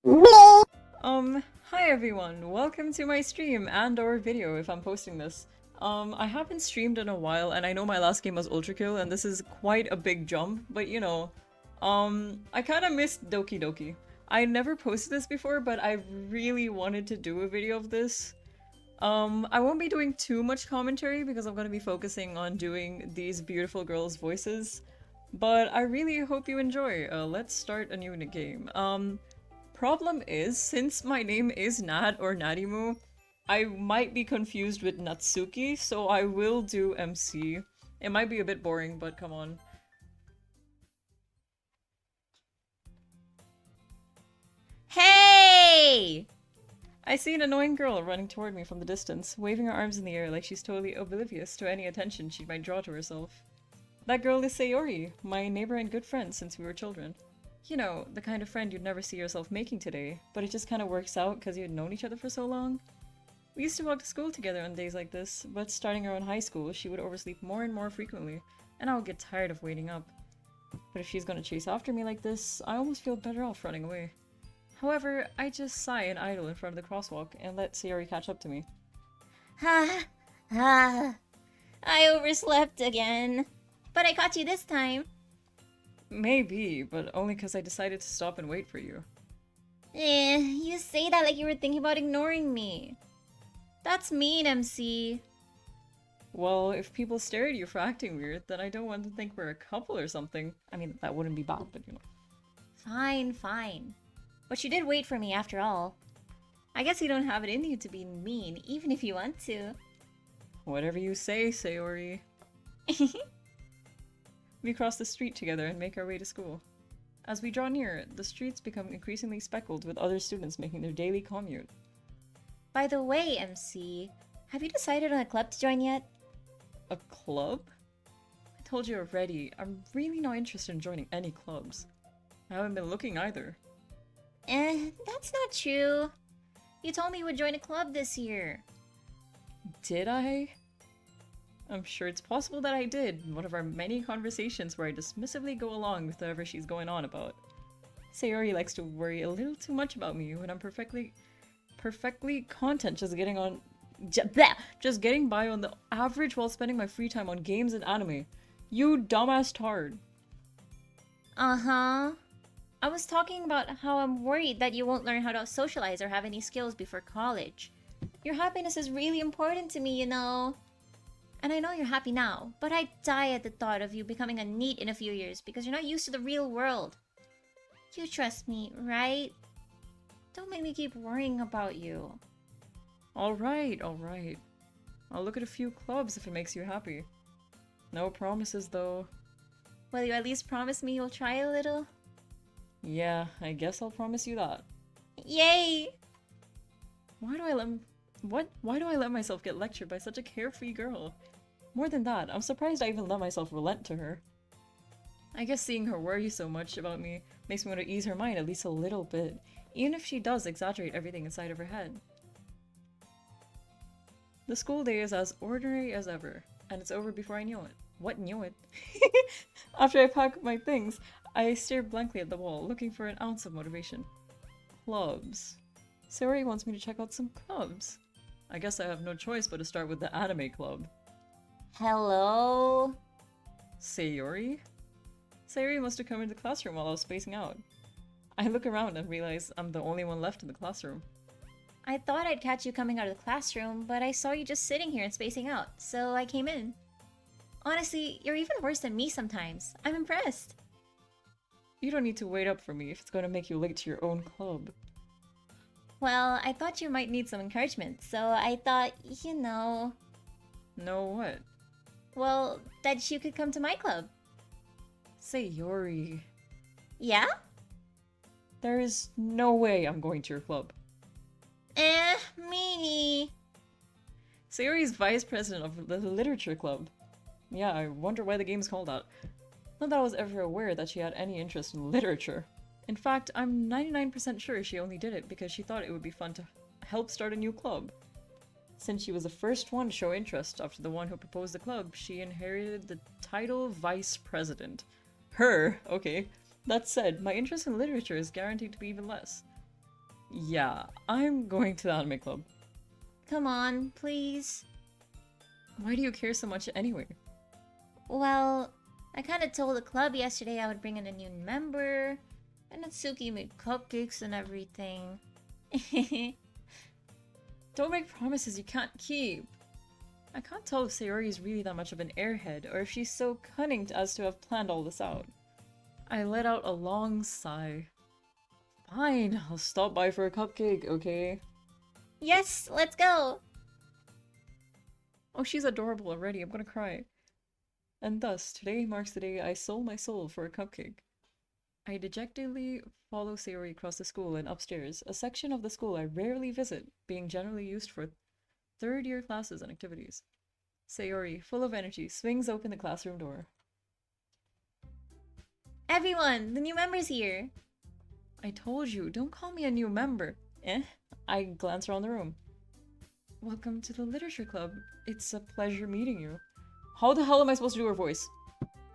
Hi everyone, welcome to my stream and or video if I'm posting this. I haven't streamed in a while and I know my last game was Ultra Kill and this is quite a big jump, but you know, I kinda missed Doki Doki. I never posted this before, but I really wanted to do a video of this. I won't be doing too much commentary because I'm gonna be focusing on doing these beautiful girls' voices, but I really hope you enjoy. Let's start a new game. Problem is, since my name is Nat or Nadimu, I might be confused with Natsuki, so I will do MC. It might be a bit boring, but come on. Hey! I see an annoying girl running toward me from the distance, waving her arms in the air like she's totally oblivious to any attention she might draw to herself. That girl is Sayori, my neighbor and good friend since we were children. You know, the kind of friend you'd never see yourself making today, but it just kind of works out because you had known each other for so long. We used to walk to school together on days like this, but starting around high school, she would oversleep more and more frequently, and I would get tired of waiting up. But if she's gonna chase after me like this, I almost feel better off running away. However, I just sigh and idle in front of the crosswalk and let Sayori catch up to me. Ha! Ha! I overslept again. But I caught you this time. Maybe, but only because I decided to stop and wait for you. You say that like you were thinking about ignoring me. That's mean, MC. Well, if people stare at you for acting weird, then I don't want to think we're a couple or something. I mean, that wouldn't be bad, but you know. Fine, fine. But you did wait for me after all. I guess you don't have it in you to be mean, even if you want to. Whatever you say, Sayori. We cross the street together and make our way to school. As we draw near, the streets become increasingly speckled with other students making their daily commute. By the way, MC, have you decided on a club to join yet? A club? I told you already, I'm really not interested in joining any clubs. I haven't been looking either. That's not true. You told me you would join a club this year. Did I? I'm sure it's possible that I did in one of our many conversations where I dismissively go along with whatever she's going on about. Sayori likes to worry a little too much about me when I'm perfectly content just getting on just getting by on the average while spending my free time on games and anime. You dumbass tard. Uh-huh. I was talking about how I'm worried that you won't learn how to socialize or have any skills before college. Your happiness is really important to me, you know. And I know you're happy now, but I die at the thought of you becoming a NEET in a few years because you're not used to the real world. You trust me, right? Don't make me keep worrying about you. Alright, alright. I'll look at a few clubs if it makes you happy. No promises though. Will you at least promise me you'll try a little? Yeah, I guess I'll promise you that. Yay! Why do I let myself get lectured by such a carefree girl? More than that, I'm surprised I even let myself relent to her. I guess seeing her worry so much about me makes me want to ease her mind at least a little bit, even if she does exaggerate everything inside of her head. The school day is as ordinary as ever, and it's over before I knew it. What knew it? After I pack my things, I stare blankly at the wall, looking for an ounce of motivation. Clubs. Sayori wants me to check out some clubs. I guess I have no choice but to start with the anime club. Hello? Sayori? Sayori must have come into the classroom while I was spacing out. I look around and realize I'm the only one left in the classroom. I thought I'd catch you coming out of the classroom, but I saw you just sitting here and spacing out, so I came in. Honestly, you're even worse than me sometimes. I'm impressed. You don't need to wait up for me if it's going to make you late to your own club. Well, I thought you might need some encouragement, so I thought, you know... Know what? Well, that you could come to my club. Sayori. Yeah? There is no way I'm going to your club. Meanie. Sayori's vice president of the literature club. Yeah, I wonder why the game's called that. Not that I was ever aware that she had any interest in literature. In fact, I'm 99% sure she only did it because she thought it would be fun to help start a new club. Since she was the first one to show interest after the one who proposed the club, she inherited the title Vice President. Her, okay. That said, my interest in literature is guaranteed to be even less. Yeah, I'm going to the anime club. Come on, please. Why do you care so much anyway? Well, I kind of told the club yesterday I would bring in a new member, and Natsuki made cupcakes and everything. Don't make promises you can't keep. I can't tell if Sayori is really that much of an airhead, or if she's so cunning as to have planned all this out. I let out a long sigh. Fine, I'll stop by for a cupcake, okay? Yes, let's go! Oh, she's adorable already, I'm gonna cry. And thus, today marks the day I sold my soul for a cupcake. I dejectedly follow Sayori across the school and upstairs, a section of the school I rarely visit, being generally used for third-year classes and activities. Sayori, full of energy, swings open the classroom door. Everyone, the new member's here! I told you, don't call me a new member. Eh? I glance around the room. Welcome to the literature club. It's a pleasure meeting you. How the hell am I supposed to do her voice?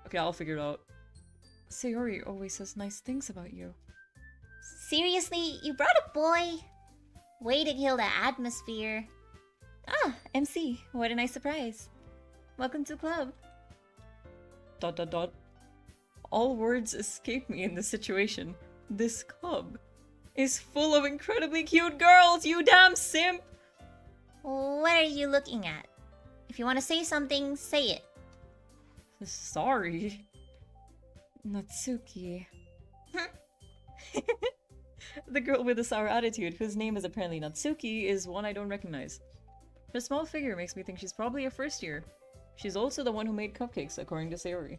Okay, I'll figure it out. Sayori always says nice things about you. Seriously, you brought a boy? Way to kill the atmosphere. Ah, MC, what a nice surprise. Welcome to the club. ... All words escape me in this situation. This club is full of incredibly cute girls, you damn simp! What are you looking at? If you want to say something, say it. Sorry. Natsuki. The girl with the sour attitude, whose name is apparently Natsuki, is one I don't recognize. Her small figure makes me think she's probably a first year. She's also the one who made cupcakes, according to Sayori.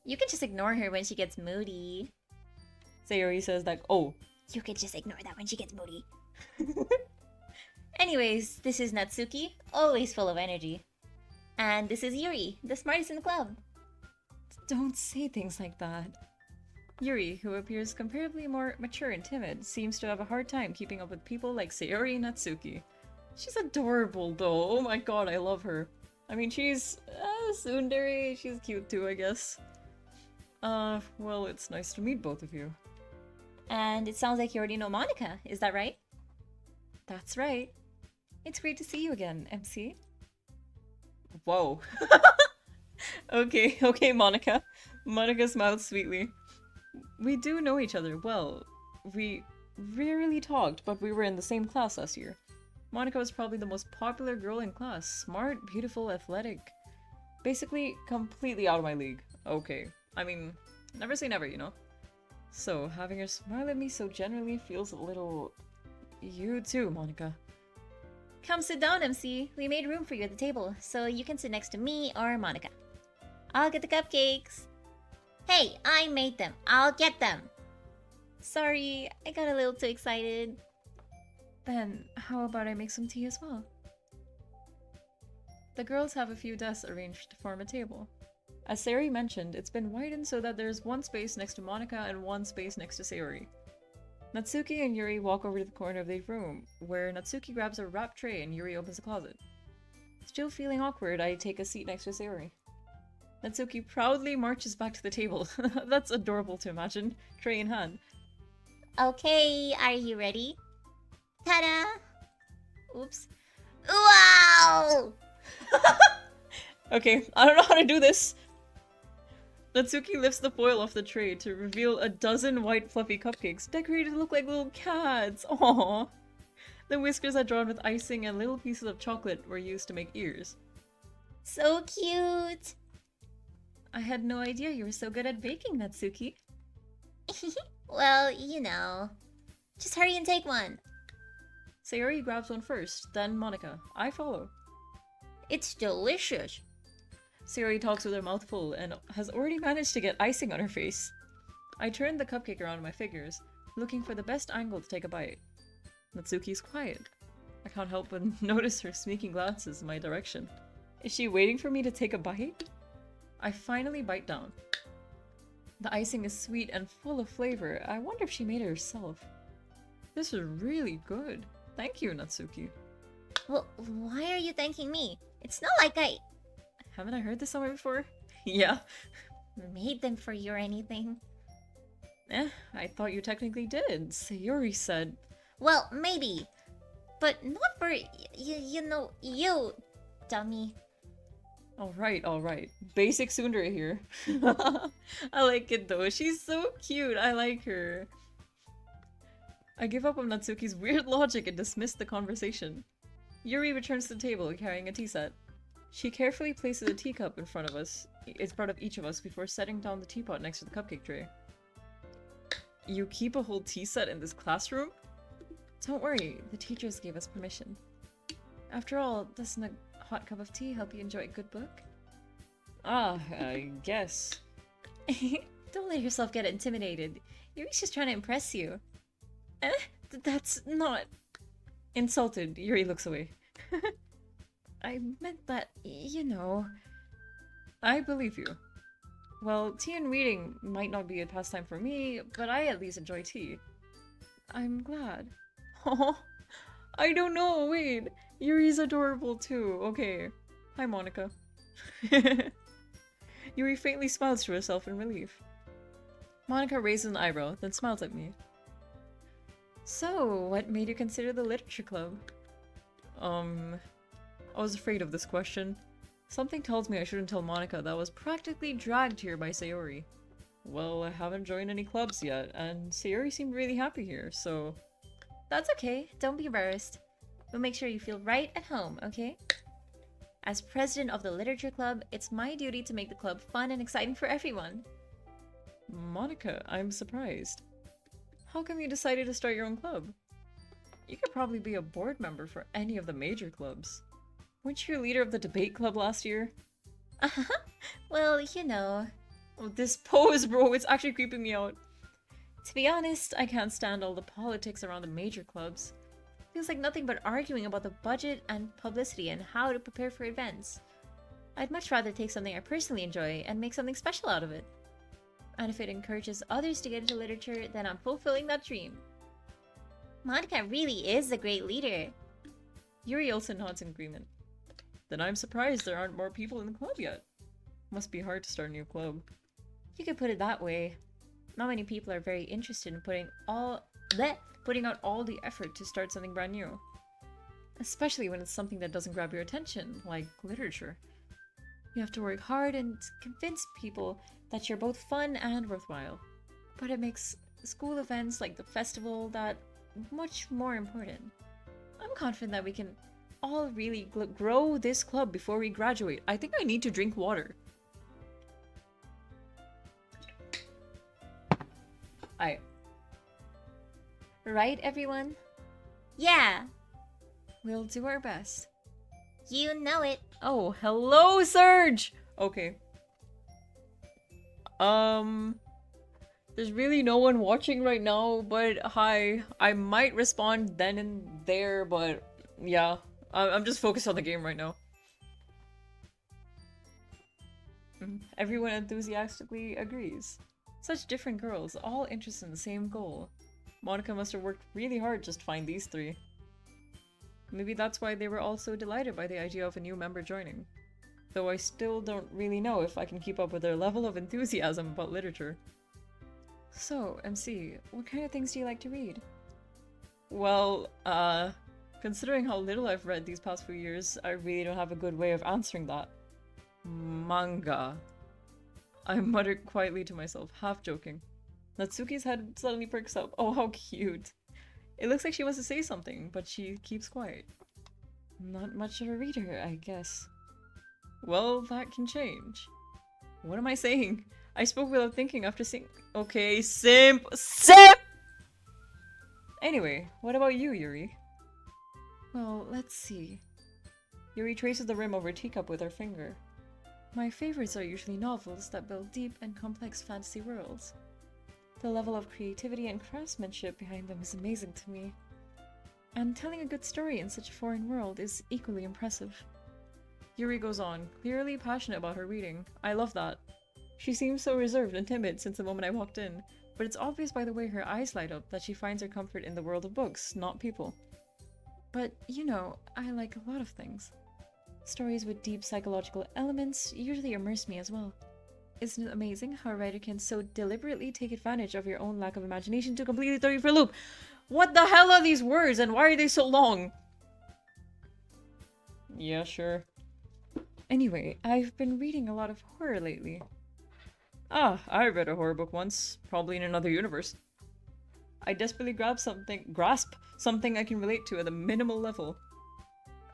You can just ignore her when she gets moody. Sayori says that, oh. You can just ignore that when she gets moody. Anyways, this is Natsuki, always full of energy. And this is Yuri, the smartest in the club. Don't say things like that. Yuri, who appears comparably more mature and timid, seems to have a hard time keeping up with people like Sayori and Natsuki. She's adorable though, oh my god, I love her. I mean, she's tsundere, she's cute too, I guess. Well, it's nice to meet both of you. And it sounds like you already know Monica, is that right? That's right. It's great to see you again, MC. Whoa. Okay, Monica. Monica smiled sweetly. We do know each other well. We rarely talked, but we were in the same class last year. Monica was probably the most popular girl in class. Smart, beautiful, athletic. Basically, completely out of my league. Okay. I mean, never say never, you know? So, having her smile at me so generally feels a little... You too, Monica. Come sit down, MC. We made room for you at the table, so you can sit next to me or Monica. I'll get the cupcakes. Hey, I made them. I'll get them. Sorry, I got a little too excited. Then, how about I make some tea as well? The girls have a few desks arranged to form a table. As Sayori mentioned, it's been widened so that there's one space next to Monica and one space next to Sayori. Natsuki and Yuri walk over to the corner of the room, where Natsuki grabs a wrap tray and Yuri opens the closet. Still feeling awkward, I take a seat next to Sayori. Natsuki proudly marches back to the table. That's adorable to imagine, tray in hand. Okay, are you ready? Ta-da! Oops. Wow! Okay, I don't know how to do this. Natsuki lifts the foil off the tray to reveal a dozen white fluffy cupcakes decorated to look like little cats. Aww. The whiskers are drawn with icing and little pieces of chocolate were used to make ears. So cute! I had no idea you were so good at baking, Natsuki. Well, you know. Just hurry and take one. Sayori grabs one first, then Monica. I follow. It's delicious. Sayori talks with her mouth full and has already managed to get icing on her face. I turn the cupcake around my fingers, looking for the best angle to take a bite. Natsuki's quiet. I can't help but notice her sneaking glances in my direction. Is she waiting for me to take a bite? I finally bite down. The icing is sweet and full of flavor. I wonder if she made it herself. This is really good. Thank you, Natsuki. Well, why are you thanking me? It's not like I Haven't I heard this somewhere before? Yeah. made them for you or anything. I thought you technically did. Sayori said. Well, maybe. But not for you, dummy. Alright, alright. Basic tsundere here. I like it though. She's so cute. I like her. I give up on Natsuki's weird logic and dismiss the conversation. Yuri returns to the table carrying a tea set. She carefully places a teacup in front of each of us before setting down the teapot next to the cupcake tray. You keep a whole tea set in this classroom? Don't worry, the teachers gave us permission. After all, doesn't a hot cup of tea help you enjoy a good book? Ah, I guess. Don't let yourself get intimidated. Yuri's just trying to impress you. That's not... Insulted, Yuri looks away. I meant that, I believe you. Well, tea and reading might not be a pastime for me, but I at least enjoy tea. I'm glad. Oh, I don't know, wait. Yuri's adorable too. Okay. Hi, Monica. Yuri faintly smiles to herself in relief. Monica raises an eyebrow, then smiles at me. So, what made you consider the literature club? I was afraid of this question. Something tells me I shouldn't tell Monica that I was practically dragged here by Sayori. Well, I haven't joined any clubs yet, and Sayori seemed really happy here, so... That's okay. Don't be embarrassed. We'll make sure you feel right at home, okay? As president of the literature club, it's my duty to make the club fun and exciting for everyone. Monica, I'm surprised. How come you decided to start your own club? You could probably be a board member for any of the major clubs. Weren't you leader of the debate club last year? Well, Oh, this pose, bro, it's actually creeping me out. To be honest, I can't stand all the politics around the major clubs. Feels like nothing but arguing about the budget and publicity and how to prepare for events. I'd much rather take something I personally enjoy and make something special out of it. And if it encourages others to get into literature, then I'm fulfilling that dream. Monica really is a great leader. Yuri also nods in agreement. Then I'm surprised there aren't more people in the club yet. Must be hard to start a new club. You could put it that way. Not many people are very interested in putting out all the effort to start something brand new. Especially when it's something that doesn't grab your attention, like literature. You have to work hard and convince people that you're both fun and worthwhile. But it makes school events like the festival that much more important. I'm confident that we can all really grow this club before we graduate. I think I need to drink water. Right, everyone? Yeah! We'll do our best. You know it. Oh, hello, Serge! Okay. There's really no one watching right now, but hi. I might respond then and there, but yeah. I'm just focused on the game right now. Everyone enthusiastically agrees. Such different girls, all interested in the same goal. Monica must have worked really hard just to find these three. Maybe that's why they were all so delighted by the idea of a new member joining. Though I still don't really know if I can keep up with their level of enthusiasm about literature. So, MC, what kind of things do you like to read? Well, considering how little I've read these past few years, I really don't have a good way of answering that. Manga. I muttered quietly to myself, half joking. Natsuki's head suddenly perks up. Oh, how cute. It looks like she wants to say something, but she keeps quiet. Not much of a reader, I guess. Well, that can change. What am I saying? I spoke without thinking after seeing— Okay, simp! SIMP! Anyway, what about you, Yuri? Well, let's see. Yuri traces the rim of her teacup with her finger. My favorites are usually novels that build deep and complex fantasy worlds. The level of creativity and craftsmanship behind them is amazing to me. And telling a good story in such a foreign world is equally impressive. Yuri goes on, clearly passionate about her reading. I love that. She seems so reserved and timid since the moment I walked in, but it's obvious by the way her eyes light up that she finds her comfort in the world of books, not people. But, I like a lot of things. Stories with deep psychological elements usually immerse me as well. Isn't it amazing how a writer can so deliberately take advantage of your own lack of imagination to completely throw you for a loop? What the hell are these words and why are they so long? Yeah, sure. Anyway, I've been reading a lot of horror lately. Ah, I read a horror book once, probably in another universe. I desperately grasp something I can relate to at a minimal level.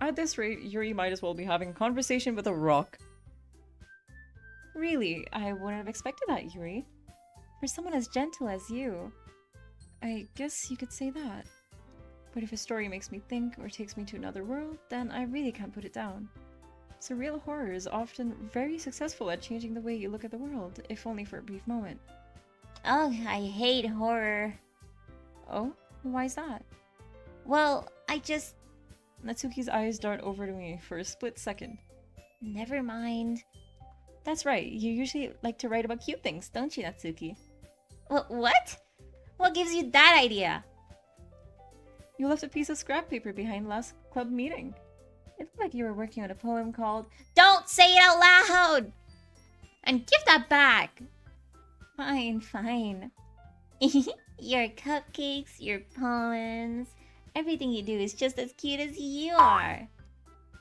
At this rate, Yuri might as well be having a conversation with a rock. Really, I wouldn't have expected that, Yuri. For someone as gentle as you. I guess you could say that. But if a story makes me think or takes me to another world, then I really can't put it down. Surreal horror is often very successful at changing the way you look at the world, if only for a brief moment. Oh, I hate horror. Oh? Why's that? Well, I just... Natsuki's eyes dart over to me for a split second. Never mind. That's right, you usually like to write about cute things, don't you, Natsuki? What? What gives you that idea? You left a piece of scrap paper behind last club meeting. It looked like you were working on a poem called... Don't say it out loud! And give that back! Fine, fine. Your cupcakes, your poems, everything you do is just as cute as you are.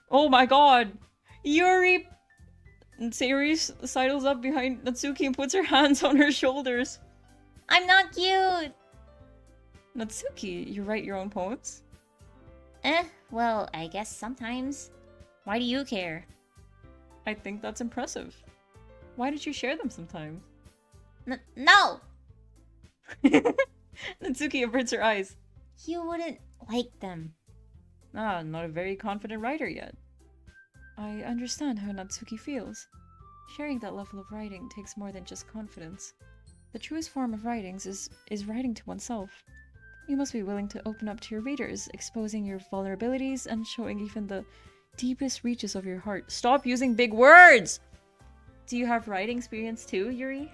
Oh my god! Yuri! And Sayori sidles up behind Natsuki and puts her hands on her shoulders. I'm not cute! Natsuki, you write your own poems? Well, I guess sometimes. Why do you care? I think that's impressive. Why don't you share them sometime? No! Natsuki averts her eyes. You wouldn't like them. Ah, not a very confident writer yet. I understand how Natsuki feels. Sharing that level of writing takes more than just confidence. The truest form of writings is writing to oneself. You must be willing to open up to your readers, exposing your vulnerabilities and showing even the deepest reaches of your heart. Stop using big words! Do you have writing experience too, Yuri?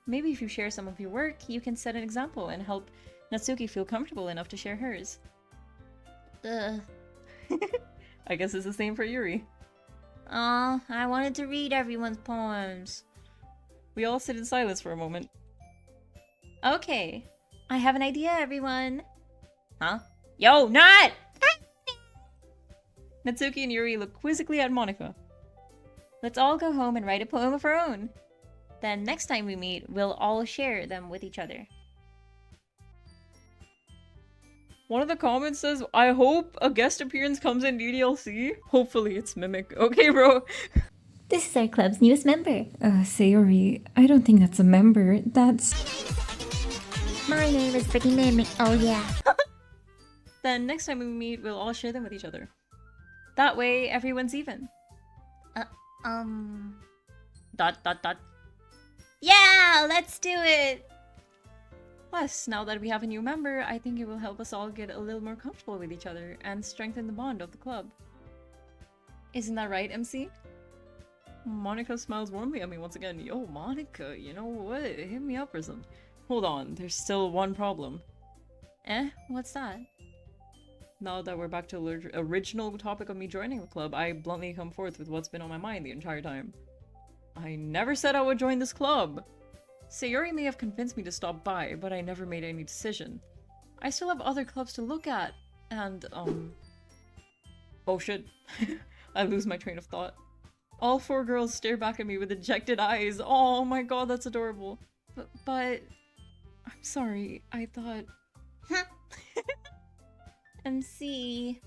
Maybe if you share some of your work, you can set an example and help Natsuki feel comfortable enough to share hers. I guess it's the same for Yuri. Aw, I wanted to read everyone's poems. We all sit in silence for a moment. Okay, I have an idea, everyone. Huh? Yo, not! Natsuki and Yuri look quizzically at Monika. Let's all go home and write a poem of our own. Then next time we meet, we'll all share them with each other. One of the comments says, I hope a guest appearance comes in ddlc. Hopefully it's Mimic. Okay, bro. This is our club's newest member. Sayori, I don't think that's a member. That's... My name is freaking Mimic. Oh yeah. Then next time we meet, we'll all share them with each other. That way, everyone's even. Dot. Yeah, let's do it! Plus, now that we have a new member, I think it will help us all get a little more comfortable with each other and strengthen the bond of the club. Isn't that right, MC? Monika smiles warmly at me once again. Yo, Monika, you know what? Hit me up or something. Hold on, there's still one problem. What's that? Now that we're back to the original topic of me joining the club, I bluntly come forth with what's been on my mind the entire time. I never said I would join this club! Sayori may have convinced me to stop by, but I never made any decision. I still have other clubs to look at, and, oh shit. I lose my train of thought. All four girls stare back at me with dejected eyes. Oh my god, that's adorable. But... I'm sorry, I thought... MC...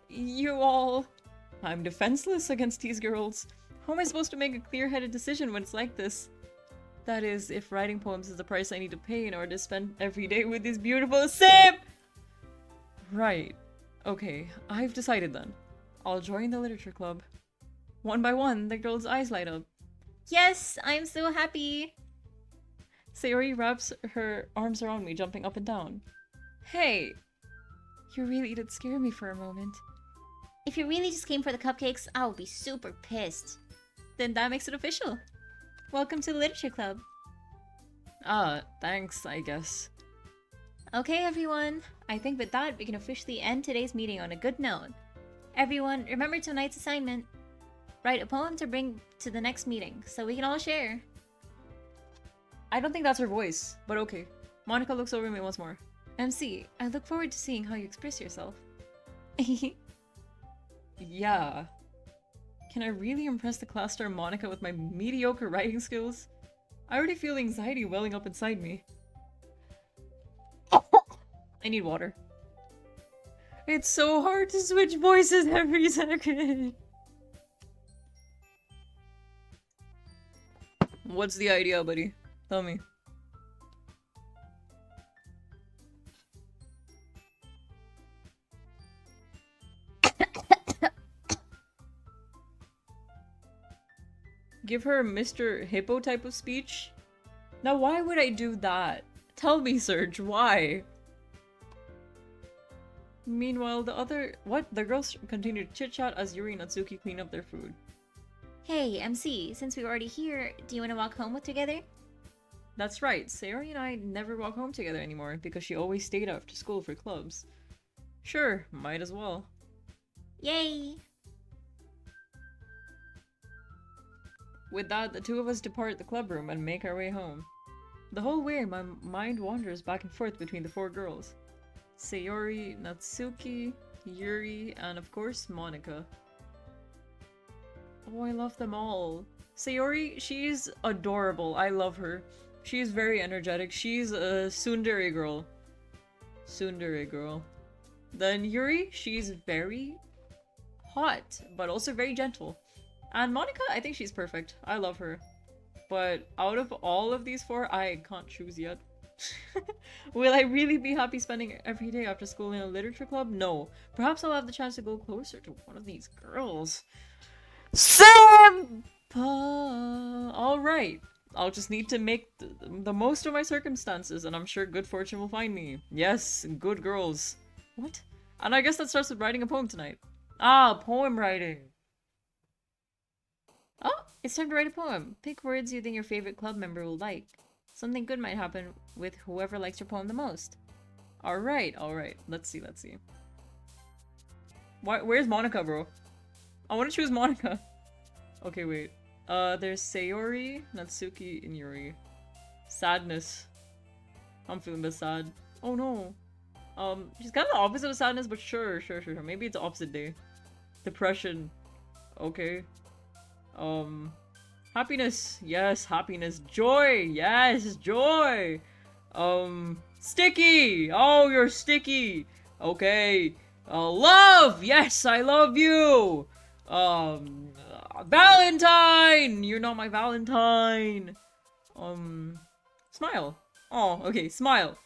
You all... I'm defenseless against these girls. How am I supposed to make a clear-headed decision when it's like this? That is, if writing poems is the price I need to pay in order to spend every day with this beautiful sip! Right. Okay, I've decided then. I'll join the literature club. One by one, the girls' eyes light up. Yes, I'm so happy! Sayori wraps her arms around me, jumping up and down. Hey! You really did scare me for a moment. If you really just came for the cupcakes, I would be super pissed. Then that makes it official. Welcome to the literature club. Thanks, I guess. Okay, everyone. I think with that, we can officially end today's meeting on a good note. Everyone, remember tonight's assignment. Write a poem to bring to the next meeting, so we can all share. I don't think that's her voice, but okay. Monica looks over me once more. MC, I look forward to seeing how you express yourself. Yeah. Can I really impress the class star Monica with my mediocre writing skills? I already feel anxiety welling up inside me. I need water. It's so hard to switch voices every second. What's the idea, buddy? Tell me. Give her a Mr. Hippo type of speech? Now why would I do that? Tell me, Serge, why? Meanwhile, the girls continue to chit-chat as Yuri and Natsuki clean up their food. Hey, MC, since we're already here, do you want to walk home together? That's right, Sayori and I never walk home together anymore because she always stayed after school for clubs. Sure, might as well. Yay! With that, the two of us depart the club room and make our way home. The whole way, my mind wanders back and forth between the four girls. Sayori, Natsuki, Yuri, and of course, Monica. Oh, I love them all. Sayori, she's adorable. I love her. She's very energetic. She's a tsundere girl. Tsundere girl. Then Yuri, she's very hot, but also very gentle. And Monica, I think she's perfect. I love her. But out of all of these four, I can't choose yet. Will I really be happy spending every day after school in a literature club? No. Perhaps I'll have the chance to go closer to one of these girls. Senpai! Alright. I'll just need to make the most of my circumstances, and I'm sure good fortune will find me. Yes, good girls. What? And I guess that starts with writing a poem tonight. Ah, poem writing. Oh, it's time to write a poem. Pick words you think your favorite club member will like. Something good might happen with whoever likes your poem the most. Alright, alright. Let's see, let's see. Where's Monica, bro? I want to choose Monica. Okay, wait. There's Sayori, Natsuki, and Yuri. Sadness. I'm feeling a bit sad. Oh no. She's kind of the opposite of sadness, but sure. Maybe it's the opposite day. Depression. Okay. Happiness. Yes, happiness. Joy. Yes, joy. Sticky. Oh, you're sticky. Okay. Love. Yes, I love you. Valentine. You're not my Valentine. Smile. Oh, okay, smile.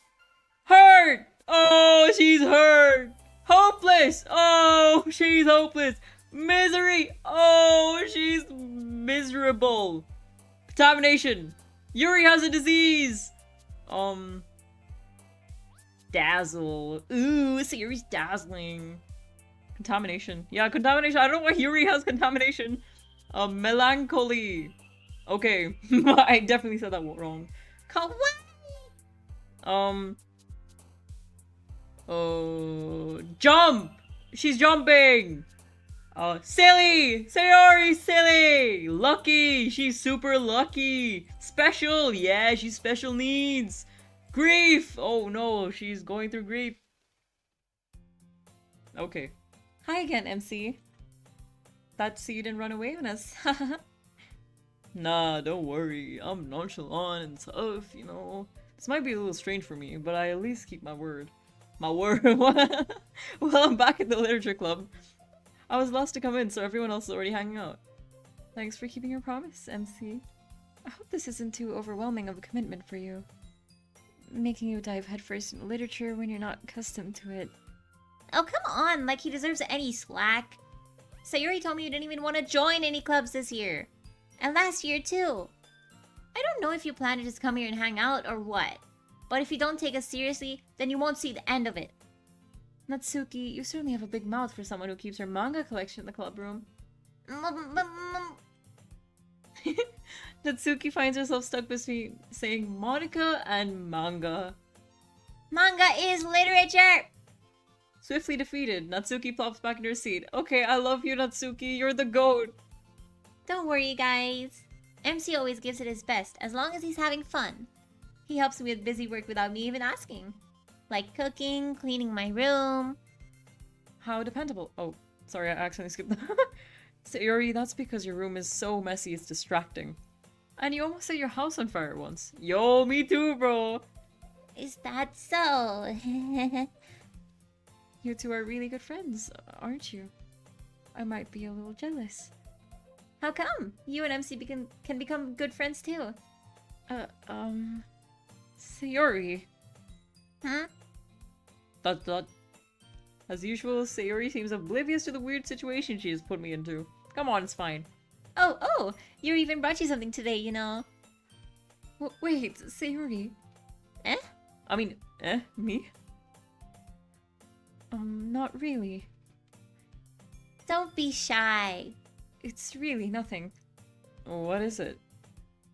Hurt. Oh, she's hurt. Hopeless. Oh, she's hopeless. Misery! Oh, she's miserable. Contamination! Yuri has a disease! Dazzle. Ooh, Sayori's dazzling. Contamination. Yeah, contamination. I don't know why Yuri has contamination. Melancholy. Okay. I definitely said that wrong. Kawaii! Oh, jump! She's jumping! Silly! Sayori, silly! Lucky! She's super lucky! Special! Yeah, she's special needs! Grief! Oh no, she's going through grief. Okay. Hi again, MC. That so you didn't run away on us. Nah, don't worry. I'm nonchalant and tough, you know. This might be a little strange for me, but I at least keep my word. My word? Well, I'm back at the literature club. I was last to come in, so everyone else is already hanging out. Thanks for keeping your promise, MC. I hope this isn't too overwhelming of a commitment for you. Making you dive headfirst into literature when you're not accustomed to it. Oh, come on, like he deserves any slack. Sayori told me you didn't even want to join any clubs this year. And last year, too. I don't know if you plan to just come here and hang out or what. But if you don't take us seriously, then you won't see the end of it. Natsuki, you certainly have a big mouth for someone who keeps her manga collection in the club room. Natsuki finds herself stuck between saying Monica and manga. Manga is literature! Swiftly defeated, Natsuki plops back into her seat. Okay, I love you, Natsuki. You're the GOAT. Don't worry, guys. MC always gives it his best as long as he's having fun. He helps me with busy work without me even asking. Like cooking, cleaning my room. How dependable. Oh, sorry, I accidentally skipped that. Sayori, that's because your room is so messy it's distracting. And you almost set your house on fire once. Yo, me too, bro! Is that so? You two are really good friends, aren't you? I might be a little jealous. How come? You and MC can become good friends too. Sayori. Huh? Dot. As usual, Sayori seems oblivious to the weird situation she has put me into. Come on, it's fine. Oh, Yuri even brought you something today, you know. Wait, Sayori. Eh? I mean, me? Not really. Don't be shy. It's really nothing. What is it?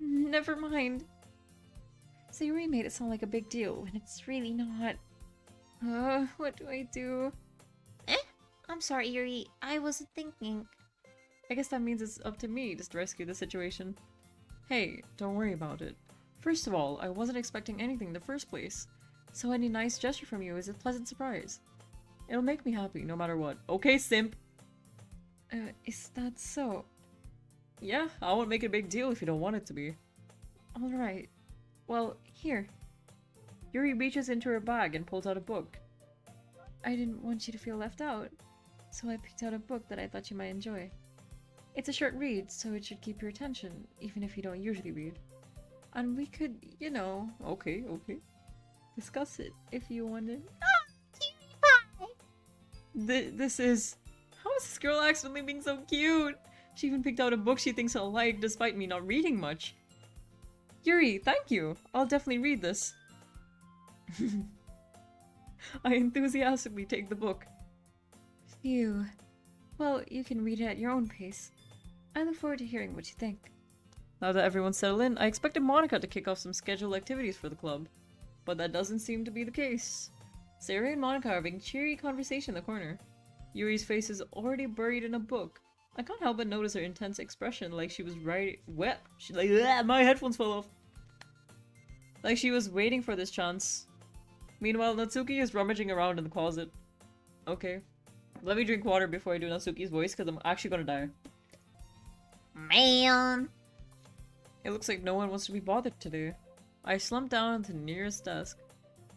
Never mind. Sayori made it sound like a big deal when it's really not. What do I do? I'm sorry, Yuri. I wasn't thinking. I guess that means it's up to me just to rescue the situation. Hey, don't worry about it. First of all, I wasn't expecting anything in the first place, so any nice gesture from you is a pleasant surprise. It'll make me happy no matter what. Okay, simp! Is that so? Yeah, I won't make it a big deal if you don't want it to be. Alright. Well, here. Yuri reaches into her bag and pulls out a book. I didn't want you to feel left out, so I picked out a book that I thought you might enjoy. It's a short read, so it should keep your attention, even if you don't usually read. And we could, you know, okay, discuss it if you wanted. This is... How is this girl accidentally being so cute? She even picked out a book she thinks I'll like, despite me not reading much. Yuri, thank you! I'll definitely read this. I enthusiastically take the book. Phew. Well, you can read it at your own pace. I look forward to hearing what you think. Now that everyone's settled in, I expected Monica to kick off some scheduled activities for the club. But that doesn't seem to be the case. Sayori and Monica are having cheery conversation in the corner. Yuri's face is already buried in a book. I can't help but notice her intense expression, like she was my headphones fell off. Like she was waiting for this chance. Meanwhile, Natsuki is rummaging around in the closet. Okay. Let me drink water before I do Natsuki's voice, because I'm actually gonna die. Man. It looks like no one wants to be bothered today. I slumped down to the nearest desk.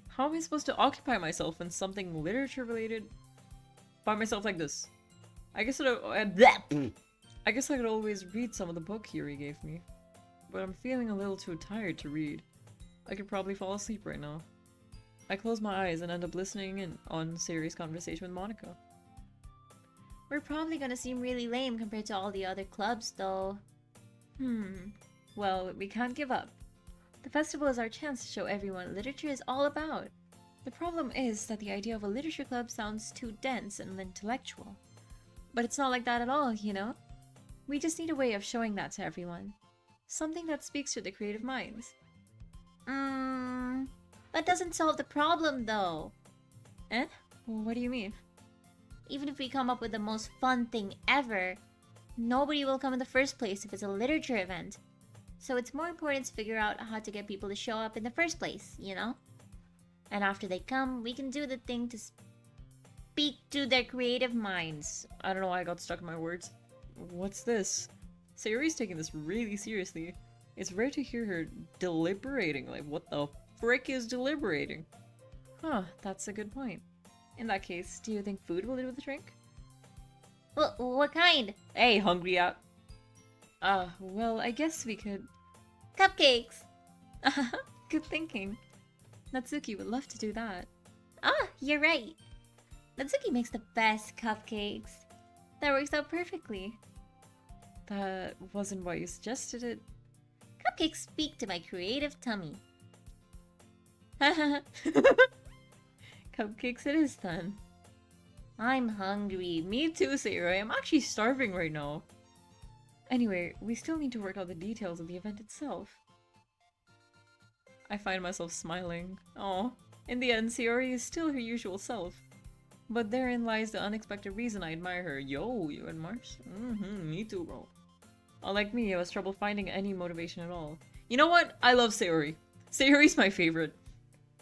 How am I supposed to occupy myself in something literature related by myself like this? I guess I could always read some of the book Yuri gave me. But I'm feeling a little too tired to read. I could probably fall asleep right now. I close my eyes and end up listening in on Sayori's conversation with Monica. We're probably gonna seem really lame compared to all the other clubs, though. Well, we can't give up. The festival is our chance to show everyone what literature is all about. The problem is that the idea of a literature club sounds too dense and intellectual. But it's not like that at all, you know? We just need a way of showing that to everyone. Something that speaks to the creative minds. That doesn't solve the problem, though. Well, what do you mean? Even if we come up with the most fun thing ever, nobody will come in the first place if it's a literature event. So it's more important to figure out how to get people to show up in the first place, you know? And after they come, we can do the thing to speak to their creative minds. I don't know why I got stuck in my words. What's this? Sayori's taking this really seriously. It's rare to hear her deliberating. Like, what the frick is deliberating? Huh, that's a good point. In that case, do you think food will do with the drink? What kind? Hey, hungry out. Well, I guess we could... Cupcakes! Good thinking. Natsuki would love to do that. You're right. Natsuki makes the best cupcakes. That works out perfectly. That wasn't why you suggested it. Cupcakes speak to my creative tummy. Cupcakes it is then. I'm hungry. Me too, Sayori. I'm actually starving right now. Anyway, we still need to work out the details of the event itself. I find myself smiling. Oh, in the end, Sayori is still her usual self. But therein lies the unexpected reason I admire her. Yo, you and Mars? Me too, bro. Unlike me, who has trouble finding any motivation at all. You know what? I love Sayori. Sayori's my favorite.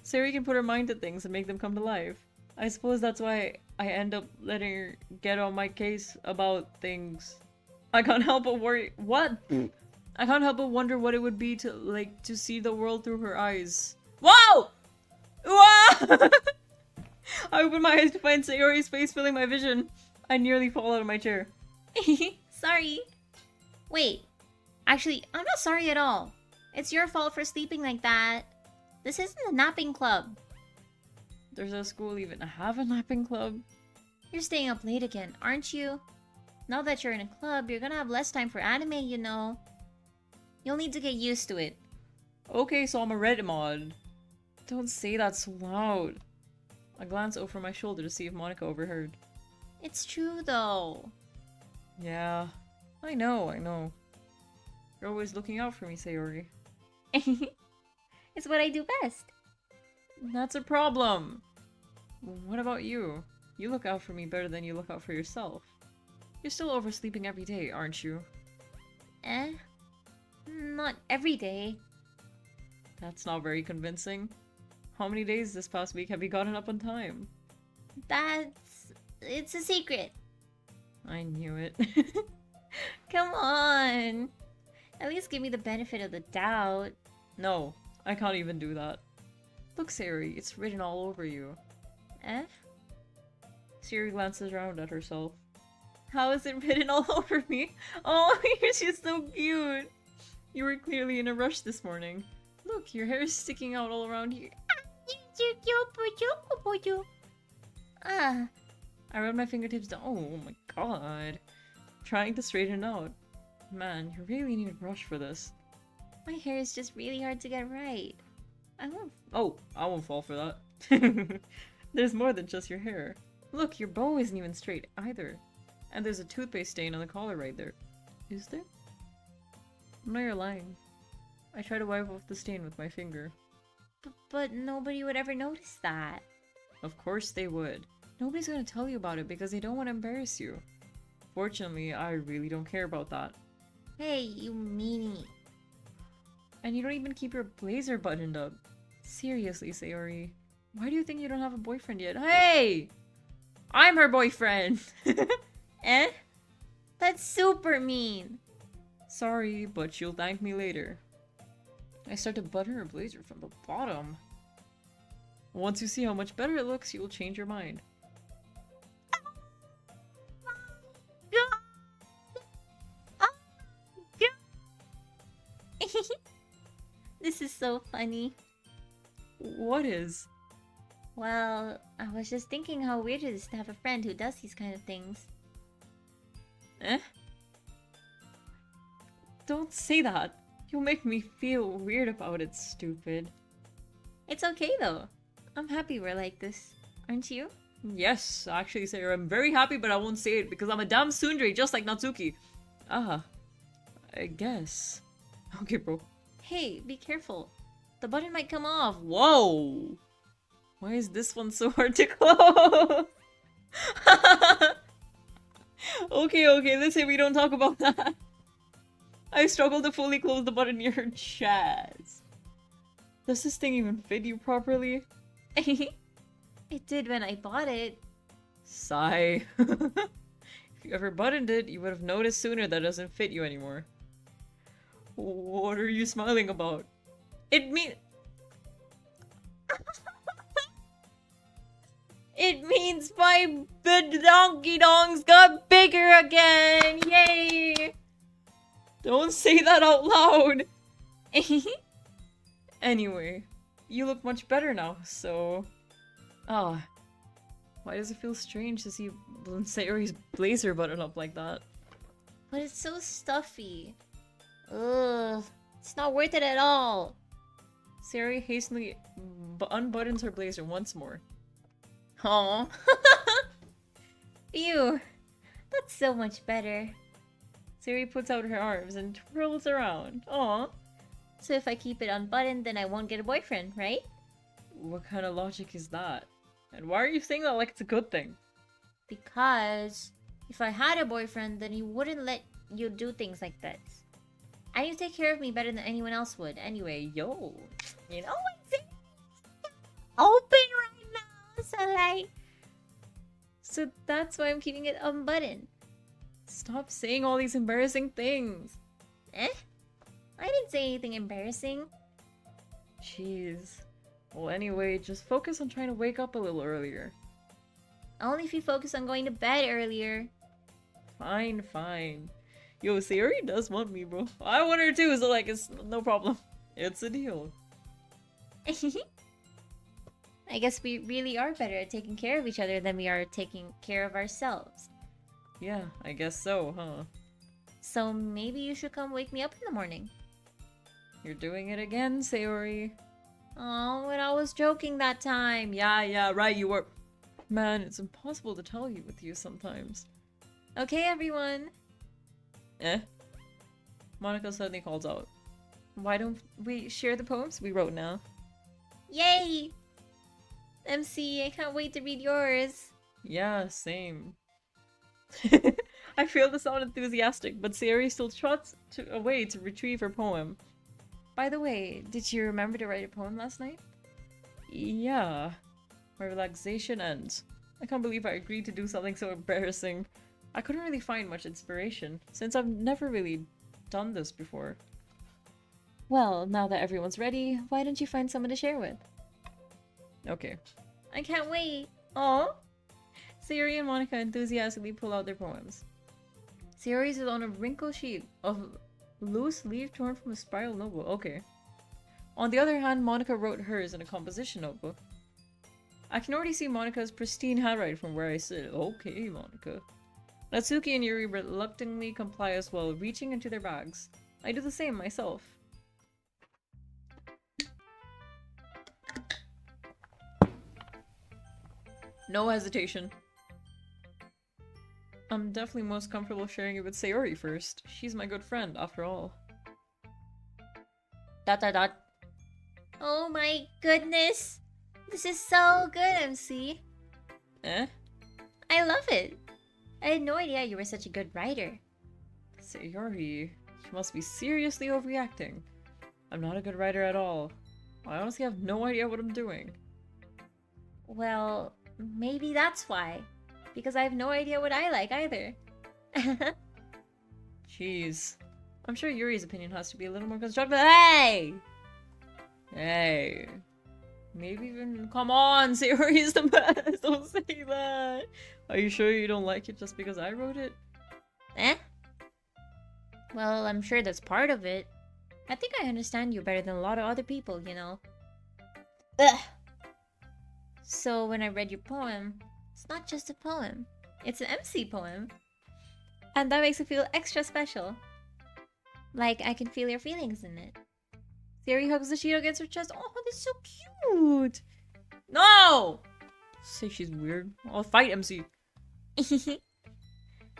Sayori can put her mind to things and make them come to life. I suppose that's why I end up letting her get on my case about things. I can't help but worry- What? I can't help but wonder what it would be to see the world through her eyes. Whoa! Whoa! I opened my eyes to find Sayori's face filling my vision. I nearly fall out of my chair. Sorry. Wait. Actually, I'm not sorry at all. It's your fault for sleeping like that. This isn't a napping club. Does our school even have a napping club? You're staying up late again, aren't you? Now that you're in a club, you're gonna have less time for anime, you know. You'll need to get used to it. Okay, so I'm a Reddit mod. Don't say that so loud. I glance over my shoulder to see if Monica overheard. It's true, though. Yeah, I know. You're always looking out for me, Sayori. It's what I do best. That's a problem. What about you? You look out for me better than you look out for yourself. You're still oversleeping every day, aren't you? Eh? Not every day. That's not very convincing. How many days this past week have you gotten up on time? It's a secret. I knew it. Come on. At least give me the benefit of the doubt. No, I can't even do that. Look, Sayori, it's written all over you. Eh? Sayori glances around at herself. How is it written all over me? Oh, she's so cute! You were clearly in a rush this morning. Look, your hair is sticking out all around here. Ah. I run my fingertips down. Oh my god. Trying to straighten it out. Man, you really need a brush for this. My hair is just really hard to get right. I won't. Oh, I won't fall for that. There's more than just your hair. Look, your bow isn't even straight either. And there's a toothpaste stain on the collar right there. Is there? No, you're lying. I try to wipe off the stain with my finger. But nobody would ever notice that. Of course they would. Nobody's gonna tell you about it because they don't want to embarrass you. Fortunately, I really don't care about that. Hey, you meanie. And you don't even keep your blazer buttoned up. Seriously, Sayori. Why do you think you don't have a boyfriend yet? Hey! I'm her boyfriend! Eh? That's super mean. Sorry, but you'll thank me later. I start to button her blazer from the bottom. Once you see how much better it looks, you will change your mind. This is so funny. What is? Well, I was just thinking how weird it is to have a friend who does these kind of things. Eh? Don't say that. You'll make me feel weird about it, stupid. It's okay though. I'm happy we're like this. Aren't you? Yes, actually, Sarah, I'm very happy, but I won't say it because I'm a damn tsundere just like Natsuki. Ah, I guess. Okay, bro. Hey, be careful. The button might come off. Whoa! Why is this one so hard to close? Okay, let's say we don't talk about that. I struggle to fully close the button near her chest. Does this thing even fit you properly? It did when I bought it. Sigh. If you ever buttoned it, you would have noticed sooner that it doesn't fit you anymore. What are you smiling about? It means my donkey dongs got bigger again! Yay! Don't say that out loud! Anyway, you look much better now, so... Ah. Why does it feel strange to see Sayori's blazer button up like that? But it's so stuffy. Ugh. It's not worth it at all. Sayori hastily unbuttons her blazer once more. Aww. Ew. That's so much better. Sayori puts out her arms and twirls around. Aw. So if I keep it unbuttoned, then I won't get a boyfriend, right? What kind of logic is that? And why are you saying that like it's a good thing? Because if I had a boyfriend, then he wouldn't let you do things like this. And you take care of me better than anyone else would. Anyway, yo. You know what's open right now? So like... So that's why I'm keeping it unbuttoned. Stop saying all these embarrassing things. Eh? I didn't say anything embarrassing. Jeez. Well, anyway, just focus on trying to wake up a little earlier. Only if you focus on going to bed earlier. Fine, fine. Yo, Sayori does want me, bro. I want her too, so like, it's no problem. It's a deal. I guess we really are better at taking care of each other than we are at taking care of ourselves. Yeah, I guess so, huh? So maybe you should come wake me up in the morning. You're doing it again, Sayori. Oh, but I was joking that time. Yeah, right, you were. Man, it's impossible to tell you with you sometimes. Okay, everyone. Eh? Monica suddenly calls out. Why don't we share the poems we wrote now? Yay! MC, I can't wait to read yours. Yeah, same. I feel to sound enthusiastic, but Sayori still trots away to retrieve her poem. By the way, did you remember to write a poem last night? Yeah. My relaxation ends. I can't believe I agreed to do something so embarrassing. I couldn't really find much inspiration, since I've never really done this before. Well, now that everyone's ready, why don't you find someone to share with? Okay. I can't wait. Aww! Sayori and Monica enthusiastically pull out their poems. Sayori's is on a wrinkled sheet of loose leaf torn from a spiral notebook. Okay. On the other hand, Monica wrote hers in a composition notebook. I can already see Monica's pristine handwriting from where I sit. Okay, Monica. Natsuki and Yuri reluctantly comply as well, reaching into their bags. I do the same myself. No hesitation. I'm definitely most comfortable sharing it with Sayori first. She's my good friend, after all. ... Oh my goodness! This is so good, MC. Eh? I love it. I had no idea you were such a good writer. Sayori, you must be seriously overreacting. I'm not a good writer at all. I honestly have no idea what I'm doing. Well, maybe that's why. Because I have no idea what I like either. Jeez. I'm sure Yuri's opinion has to be a little more constructive. Hey! Hey. Maybe even... Come on, Sayori's the best! Don't say that! Are you sure you don't like it just because I wrote it? Eh? Well, I'm sure that's part of it. I think I understand you better than a lot of other people, you know. Ugh. So when I read your poem, it's not just a poem. It's an MC poem. And that makes it feel extra special. Like I can feel your feelings in it. Sayori hugs the sheet against her chest. Oh, that's so cute! No! Say she's weird. I'll fight MC.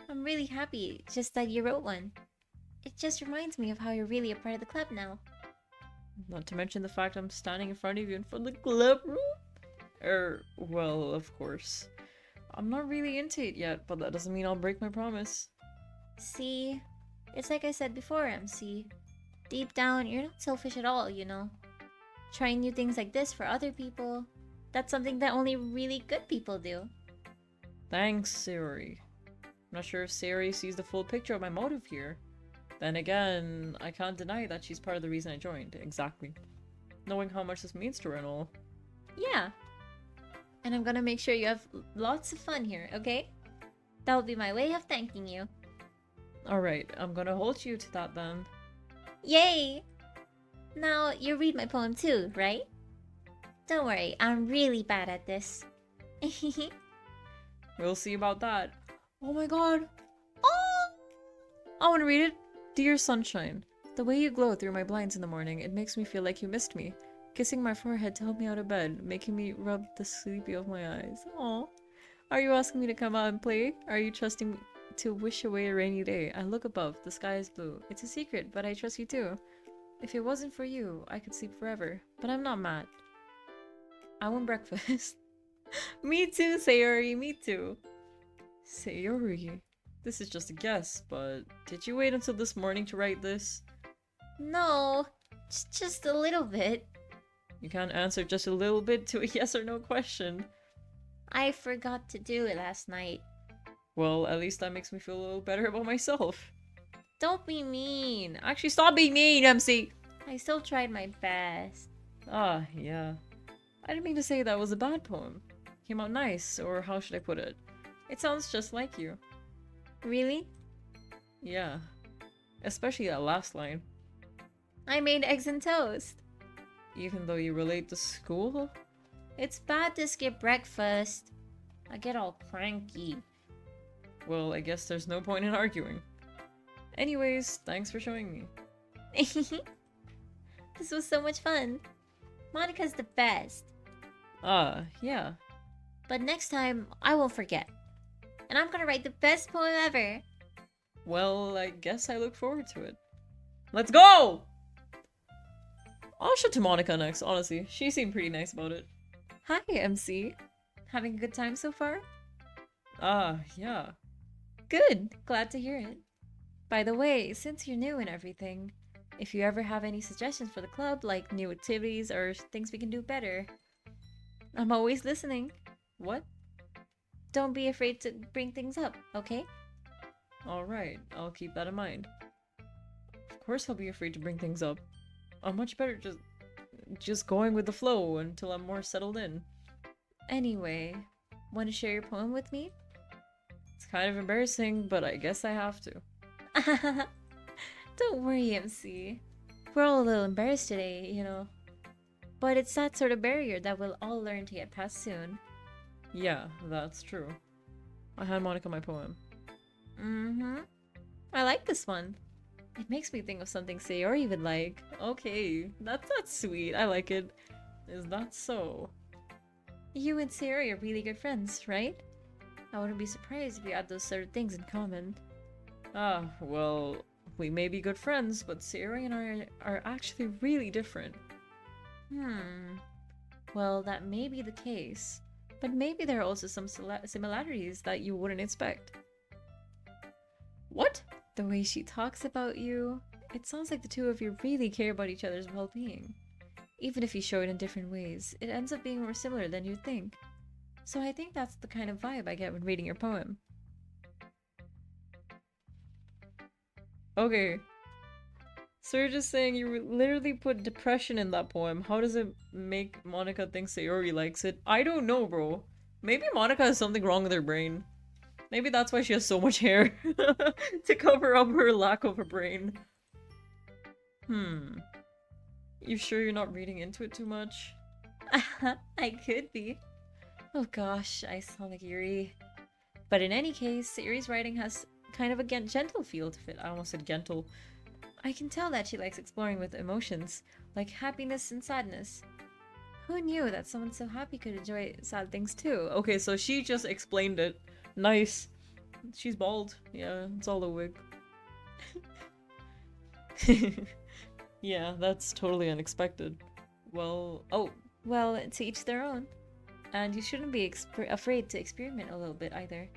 I'm really happy just that you wrote one. It just reminds me of how you're really a part of the club now. Not to mention the fact I'm standing in front of you in front of the club room. Well, of course. I'm not really into it yet, but that doesn't mean I'll break my promise. See, it's like I said before, MC. Deep down, you're not selfish at all, you know. Trying new things like this for other people, that's something that only really good people do. Thanks, Sayori. I'm not sure if Sayori sees the full picture of my motive here. Then again, I can't deny that she's part of the reason I joined. Exactly. Knowing how much this means to her and all. Yeah. And I'm gonna make sure you have lots of fun here, okay? That will be my way of thanking you. Alright, I'm gonna hold you to that then. Yay! Now, you read my poem too, right? Don't worry, I'm really bad at this. We'll see about that. Oh my god! Oh! I wanna read it. Dear sunshine, the way you glow through my blinds in the morning, it makes me feel like you missed me. Kissing my forehead to help me out of bed, making me rub the sleepy of my eyes. Aww. Are you asking me to come out and play? Are you trusting me to wish away a rainy day? I look above, the sky is blue. It's a secret, but I trust you too. If it wasn't for you, I could sleep forever. But I'm not mad. I want breakfast. Me too, Sayori, me too. Sayori, This is just a guess, but did you wait until this morning to write this? No, just a little bit. You can't answer just a little bit to a yes or no question. I forgot to do it last night. Well, at least that makes me feel a little better about myself. Don't be mean. Actually, stop being mean, MC! I still tried my best. Ah, yeah. I didn't mean to say that was a bad poem. Came out nice, or how should I put it? It sounds just like you. Really? Yeah. Especially that last line. I made eggs and toast. Even though you relate to school? It's bad to skip breakfast. I get all cranky. Well, I guess there's no point in arguing. Anyways, thanks for showing me. This was so much fun. Monica's the best. Ah, yeah. But next time, I won't forget. And I'm gonna write the best poem ever. Well, I guess I look forward to it. Let's go! I'll show to Monica next, honestly. She seemed pretty nice about it. Hi, MC. Having a good time so far? Ah, yeah. Good. Glad to hear it. By the way, since you're new and everything, if you ever have any suggestions for the club, like new activities or things we can do better, I'm always listening. What? Don't be afraid to bring things up, okay? Alright, I'll keep that in mind. Of course I'll be afraid to bring things up. I'm much better just going with the flow until I'm more settled in. Anyway, want to share your poem with me? It's kind of embarrassing, but I guess I have to. Don't worry, MC. We're all a little embarrassed today, you know. But it's that sort of barrier that we'll all learn to get past soon. Yeah, that's true. I hand Monica my poem. Mm-hmm. I like this one. It makes me think of something Sayori would like. Okay, that's sweet. I like it. Is that so? You and Sayori are really good friends, right? I wouldn't be surprised if you had those sort of things in common. Ah, well, we may be good friends, but Sayori and I are actually really different. Well, that may be the case. But maybe there are also some similarities that you wouldn't expect. What? The way she talks about you, it sounds like the two of you really care about each other's well-being. Even if you show it in different ways, it ends up being more similar than you'd think. So I think that's the kind of vibe I get when reading your poem. Okay. So you're just saying you literally put depression in that poem. How does it make Monica think Sayori likes it? I don't know, bro. Maybe Monica has something wrong with her brain. Maybe that's why she has so much hair. To cover up her lack of a brain. You sure you're not reading into it too much? I could be. Oh gosh, I sound like Yuri. But in any case, Sayori's writing has kind of a gentle feel to it. I almost said gentle. I can tell that she likes exploring with emotions, like happiness and sadness. Who knew that someone so happy could enjoy sad things too? Okay, so she just explained it. Nice. She's bald. Yeah, it's all a wig. Yeah, that's totally unexpected. Well, oh. Well, to each their own. And you shouldn't be afraid to experiment a little bit either.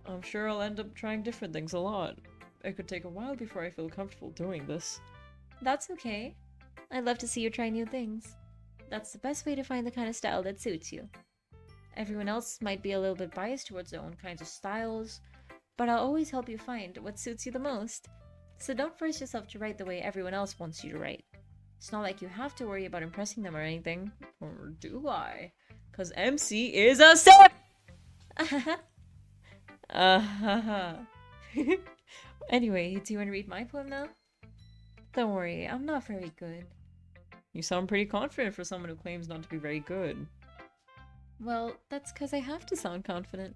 I'm sure I'll end up trying different things a lot. It could take a while before I feel comfortable doing this. That's okay. I'd love to see you try new things. That's the best way to find the kind of style that suits you. Everyone else might be a little bit biased towards their own kinds of styles, but I'll always help you find what suits you the most. So don't force yourself to write the way everyone else wants you to write. It's not like you have to worry about impressing them or anything. Or do I? 'Cause MC is a sip! Anyway, do you want to read my poem now? Don't worry, I'm not very good. You sound pretty confident for someone who claims not to be very good. Well, that's because I have to sound confident.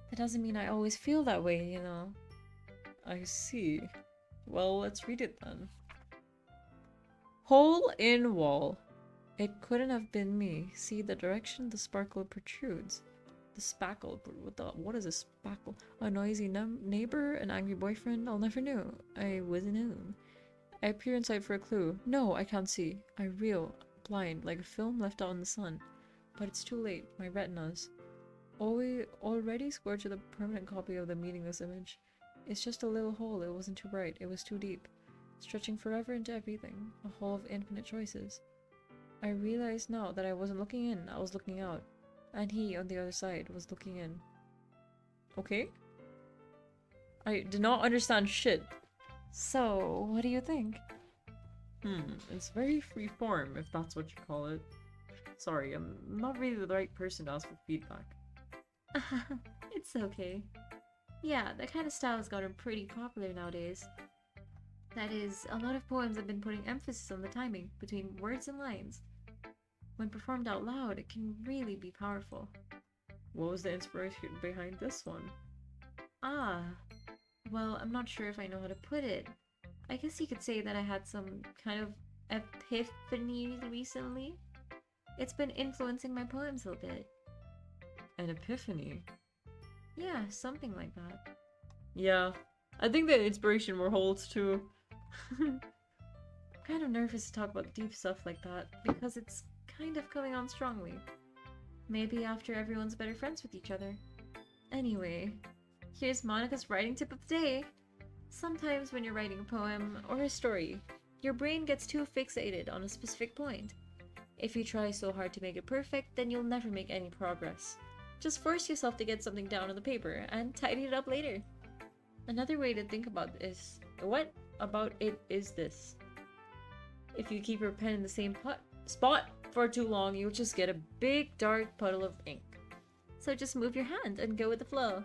That doesn't mean I always feel that way, you know. I see. Well, let's read it then. Hole in wall. It couldn't have been me. See the direction the sparkle protrudes. The spackle. What is a spackle? A noisy neighbor? An angry boyfriend? I'll never know. I wasn't known. I peer inside for a clue. No, I can't see. I reel, blind, like a film left out in the sun. But it's too late. My retinas. Already scored to the permanent copy of the meaningless image. It's just a little hole. It wasn't too bright. It was too deep. Stretching forever into everything. A hole of infinite choices. I realized now that I wasn't looking in. I was looking out. And he, on the other side, was looking in. Okay? I did not understand shit. So, what do you think? It's very freeform, if that's what you call it. Sorry, I'm not really the right person to ask for feedback. It's okay. Yeah, that kind of style has gotten pretty popular nowadays. That is, a lot of poems have been putting emphasis on the timing between words and lines. When performed out loud, it can really be powerful. What was the inspiration behind this one? Ah, well, I'm not sure if I know how to put it. I guess you could say that I had some kind of epiphany recently. It's been influencing my poems a bit. An epiphany? Yeah, something like that. Yeah, I think the inspiration more holds too. I'm kind of nervous to talk about deep stuff like that, because it's kind of coming on strongly. Maybe after everyone's better friends with each other. Anyway, here's Monica's writing tip of the day. Sometimes when you're writing a poem or a story, your brain gets too fixated on a specific point. If you try so hard to make it perfect, then you'll never make any progress. Just force yourself to get something down on the paper and tidy it up later. Another way to think about this is this. If you keep your pen in the same spot for too long, you'll just get a big dark puddle of ink. So just move your hand and go with the flow.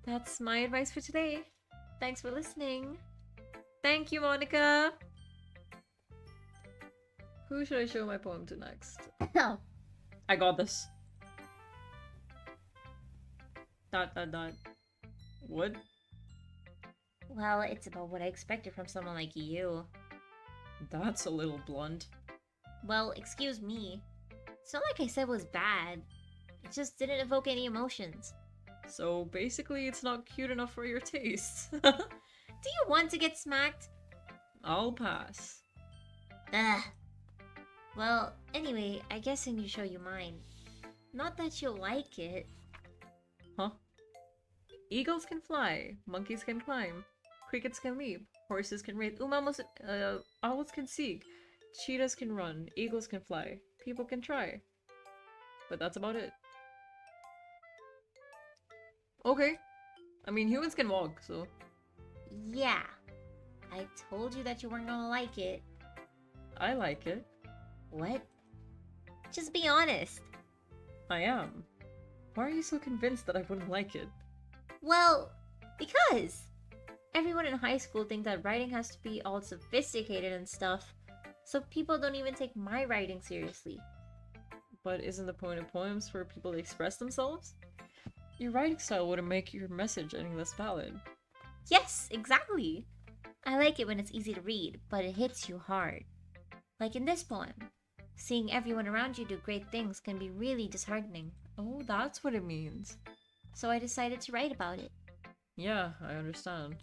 That's my advice for today. Thanks for listening. Thank you, Monica. Who should I show my poem to next? No. I got this. ... What? Well, it's about what I expected from someone like you. That's a little blunt. Well, excuse me. It's not like I said it was bad. It just didn't evoke any emotions. So basically it's not cute enough for your taste. Do you want to get smacked? I'll pass. Ugh. Well, anyway, I guess I need to show you mine. Not that you'll like it. Huh? Eagles can fly, monkeys can climb, crickets can leap, horses can race, owls can seek, cheetahs can run, eagles can fly, people can try. But that's about it. Okay. I mean, humans can walk, so... Yeah. I told you that you weren't gonna like it. I like it. What? Just be honest. I am. Why are you so convinced that I wouldn't like it? Well, because everyone in high school thinks that writing has to be all sophisticated and stuff, so people don't even take my writing seriously. But isn't the point of poems for people to express themselves? Your writing style wouldn't make your message any less valid. Yes, exactly. I like it when it's easy to read, but it hits you hard. Like in this poem. Seeing everyone around you do great things can be really disheartening. Oh, that's what it means. So I decided to write about it. Yeah, I understand.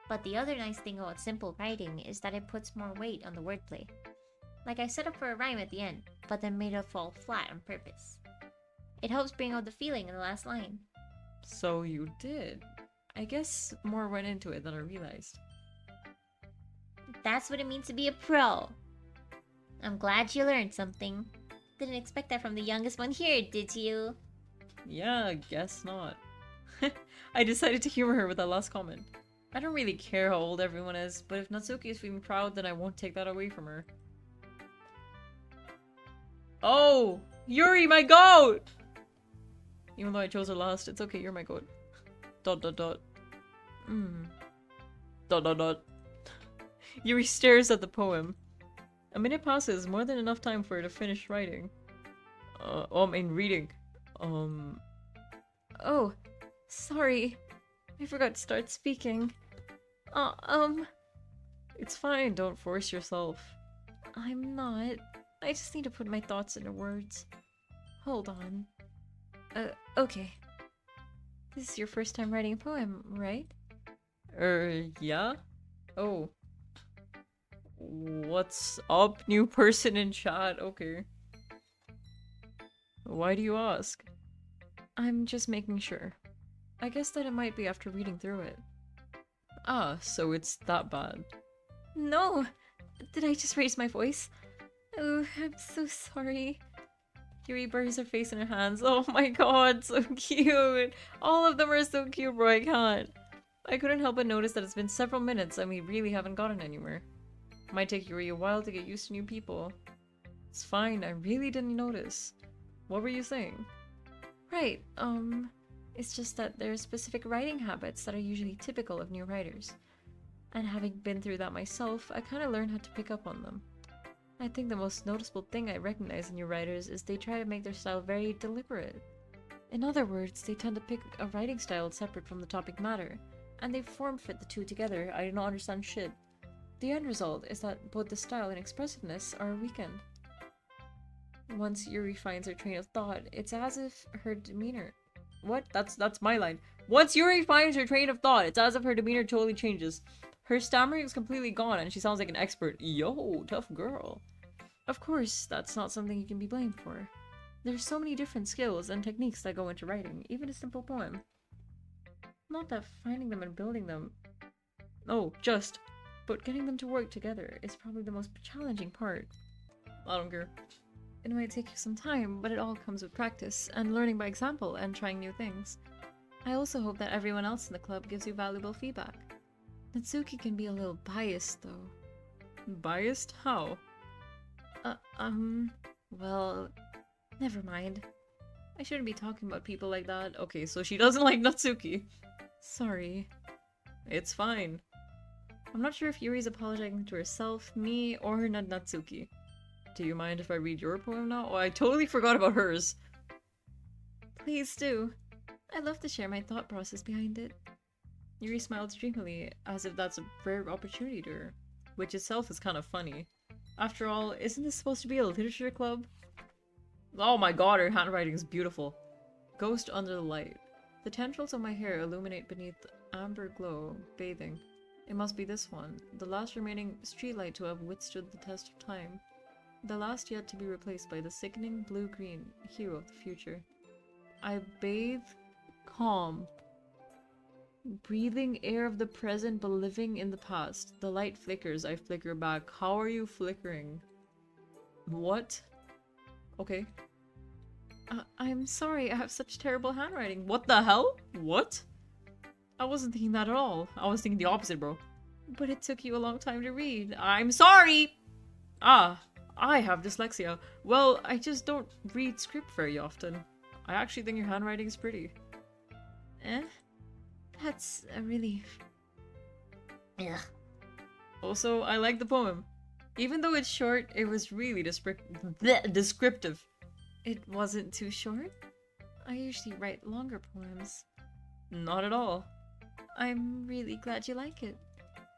But the other nice thing about simple writing is that it puts more weight on the wordplay. Like I set up for a rhyme at the end, but then made it fall flat on purpose. It helps bring out the feeling in the last line. So you did. I guess more went into it than I realized. That's what it means to be a pro. I'm glad you learned something. Didn't expect that from the youngest one here, did you? Yeah, guess not. I decided to humor her with that last comment. I don't really care how old everyone is, but if Natsuki is feeling proud, then I won't take that away from her. Oh! Yuri, my goat! Even though I chose her last, it's okay, you're my goat. ... Yuri stares at the poem. A minute passes, more than enough time for her to finish writing. Reading. Oh, sorry. I forgot to start speaking. It's fine, don't force yourself. I'm not. I just need to put my thoughts into words. Hold on. Okay. This is your first time writing a poem, right? Yeah? Oh. What's up, new person in chat? Okay. Why do you ask? I'm just making sure. I guess that it might be after reading through it. Ah, so it's that bad. No! Did I just raise my voice? Oh, I'm so sorry. Yuri buries her face in her hands. Oh my god, so cute! All of them are so cute, bro, I can't. I couldn't help but notice that it's been several minutes and we really haven't gotten anywhere. Might take Yuri a while to get used to new people. It's fine, I really didn't notice. What were you saying? Right, it's just that there are specific writing habits that are usually typical of new writers. And having been through that myself, I kind of learned how to pick up on them. I think the most noticeable thing I recognize in new writers is they try to make their style very deliberate. In other words, they tend to pick a writing style separate from the topic matter, and they form-fit the two together. I do not understand shit. The end result is that both the style and expressiveness are weakened. Once Yuri finds her train of thought, it's as if her demeanor... What? That's my line. Once Yuri finds her train of thought, it's as if her demeanor totally changes. Her stammering is completely gone and she sounds like an expert. Yo, tough girl. Of course, that's not something you can be blamed for. There's so many different skills and techniques that go into writing, even a simple poem. Not that finding them and building them... But getting them to work together is probably the most challenging part. I don't care. It might take you some time, but it all comes with practice, and learning by example, and trying new things. I also hope that everyone else in the club gives you valuable feedback. Natsuki can be a little biased, though. Biased? How? Well, never mind. I shouldn't be talking about people like that. Okay, so she doesn't like Natsuki. Sorry. It's fine. I'm not sure if Yuri's apologizing to herself, me, or her Natsuki. Do you mind if I read your poem now? Oh, I totally forgot about hers. Please do. I'd love to share my thought process behind it. Yuri smiled dreamily, as if that's a rare opportunity to her, which itself is kind of funny. After all, isn't this supposed to be a literature club? Oh my god, her handwriting is beautiful. Ghost under the light. The tendrils of my hair illuminate beneath the amber glow, bathing. It must be this one, the last remaining streetlight to have withstood the test of time. The last yet to be replaced by the sickening blue-green hue of the future. I bathe, calm, breathing air of the present but living in the past. The light flickers, I flicker back. How are you flickering? What? Okay. I'm sorry, I have such terrible handwriting. What the hell? What? I wasn't thinking that at all. I was thinking the opposite, bro. But it took you a long time to read. I'm sorry! Ah, I have dyslexia. Well, I just don't read script very often. I actually think your handwriting is pretty. Eh? That's a relief. Ugh. Also, I like the poem. Even though it's short, it was really descriptive. It wasn't too short? I usually write longer poems. Not at all. I'm really glad you like it.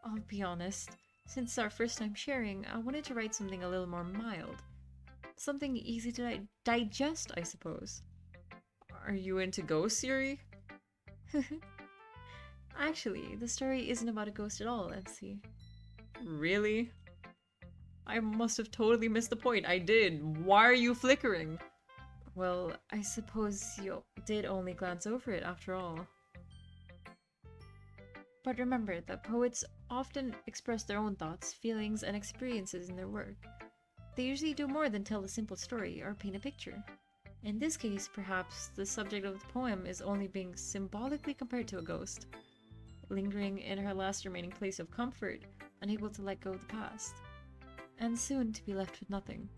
I'll be honest. Since our first time sharing, I wanted to write something a little more mild. Something easy to digest, I suppose. Are you into ghosts, Yuri? Actually, the story isn't about a ghost at all, MC. Really? I must have totally missed the point. I did. Why are you flickering? Well, I suppose you did only glance over it after all. But remember that poets often express their own thoughts, feelings, and experiences in their work. They usually do more than tell a simple story or paint a picture. In this case, perhaps, the subject of the poem is only being symbolically compared to a ghost, lingering in her last remaining place of comfort, unable to let go of the past, and soon to be left with nothing.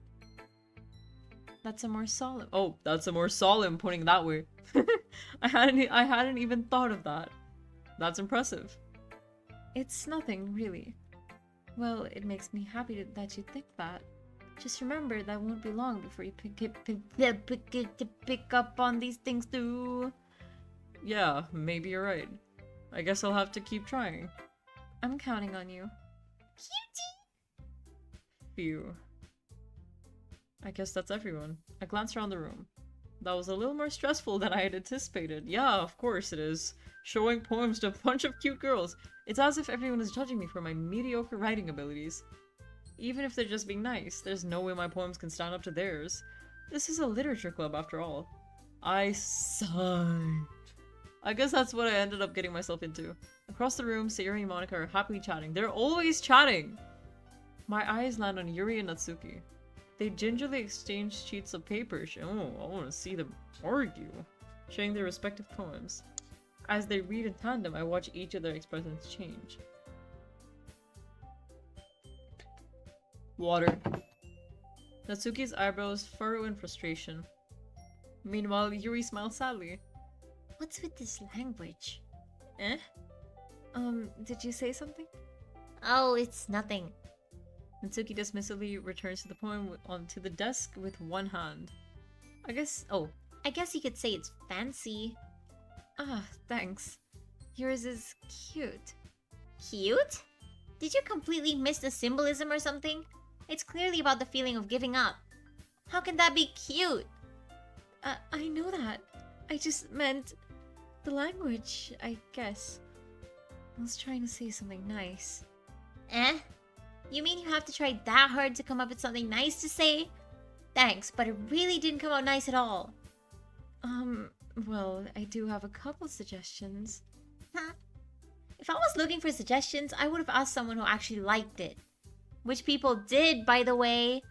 That's a more solemn— oh, that's a more solemn, putting it that way. I hadn't even thought of that. That's impressive. It's nothing, really. Well, it makes me happy that you think that. Just remember that won't be long before you pick up on these things too. Yeah, maybe you're right. I guess I'll have to keep trying. I'm counting on you. Cutie! Phew. I guess that's everyone. I glanced around the room. That was a little more stressful than I had anticipated. Yeah, of course it is. Showing poems to a bunch of cute girls. It's as if everyone is judging me for my mediocre writing abilities. Even if they're just being nice, there's no way my poems can stand up to theirs. This is a literature club after all. I sighed. I guess that's what I ended up getting myself into. Across the room, Sayori and Monica are happily chatting. They're always chatting! My eyes land on Yuri and Natsuki. They gingerly exchange sheets of paper. Oh, I want to see them argue. Sharing their respective poems. As they read in tandem, I watch each of their expressions change. Water. Natsuki's eyebrows furrow in frustration. Meanwhile, Yuri smiles sadly. What's with this language? Eh? Did you say something? Oh, it's nothing. Natsuki dismissively returns to the poem onto the desk with one hand. I guess you could say it's fancy. Ah, thanks. Yours is cute. Cute? Did you completely miss the symbolism or something? It's clearly about the feeling of giving up. How can that be cute? I know that. I just meant the language, I guess. I was trying to say something nice. Eh? You mean you have to try that hard to come up with something nice to say? Thanks, but it really didn't come out nice at all. Well, I do have a couple suggestions. Huh? If I was looking for suggestions, I would have asked someone who actually liked it. Which people did, by the way.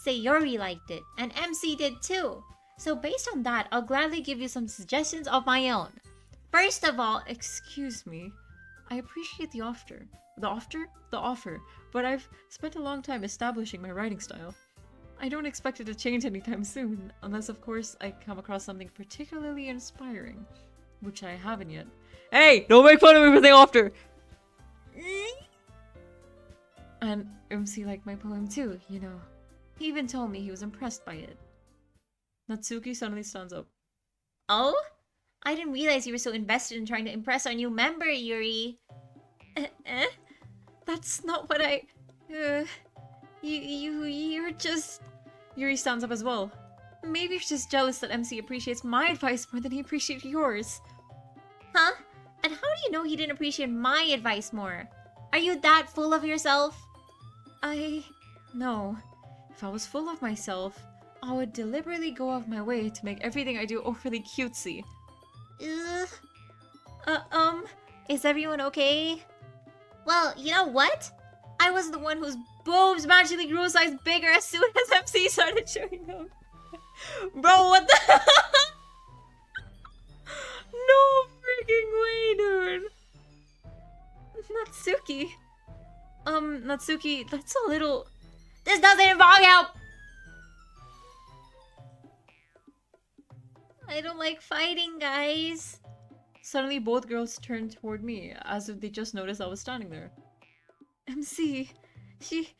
Sayori liked it, and MC did too. So based on that, I'll gladly give you some suggestions of my own. First of all, Excuse me. I appreciate the offer. The offer. But I've spent a long time establishing my writing style. I don't expect it to change anytime soon, unless of course I come across something particularly inspiring, which I haven't yet. Hey! Don't make fun of me for the offer! And MC liked my poem too, you know. He even told me he was impressed by it. Natsuki suddenly stands up. oh? I didn't realize you were so invested in trying to impress our new member, Yuri. That's not what I... You're just... Yuri stands up as well. Maybe you're just jealous that MC appreciates my advice more than he appreciates yours. Huh? And how do you know he didn't appreciate my advice more? Are you that full of yourself? No. If I was full of myself, I would deliberately go off my way to make everything I do overly cutesy. Is everyone okay? Well, you know what? I was the one whose boobs magically grew a size bigger as soon as MC started showing up. Bro, what the... No freaking way, dude! Natsuki. Natsuki, that's a little... This doesn't involve you! I don't like fighting, guys. Suddenly, both girls turned toward me, as if they just noticed I was standing there. MC, she's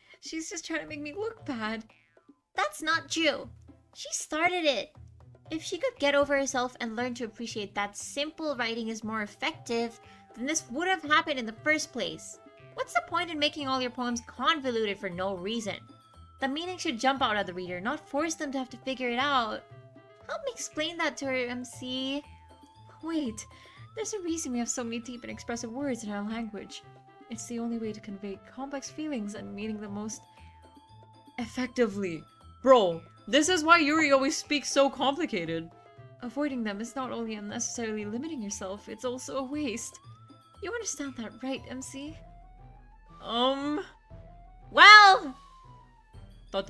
just trying to make me look bad. That's not true. She started it. If she could get over herself and learn to appreciate that simple writing is more effective, then this would have happened in the first place. What's the point in making all your poems convoluted for no reason? The meaning should jump out at the reader, not force them to have to figure it out. Help me explain that to her, MC. Wait, there's a reason we have so many deep and expressive words in our language. It's the only way to convey complex feelings and meaning the most effectively. Bro, this is why Yuri always speaks so complicated. Avoiding them is not only unnecessarily limiting yourself, it's also a waste. You understand that, right, MC? Well! ... How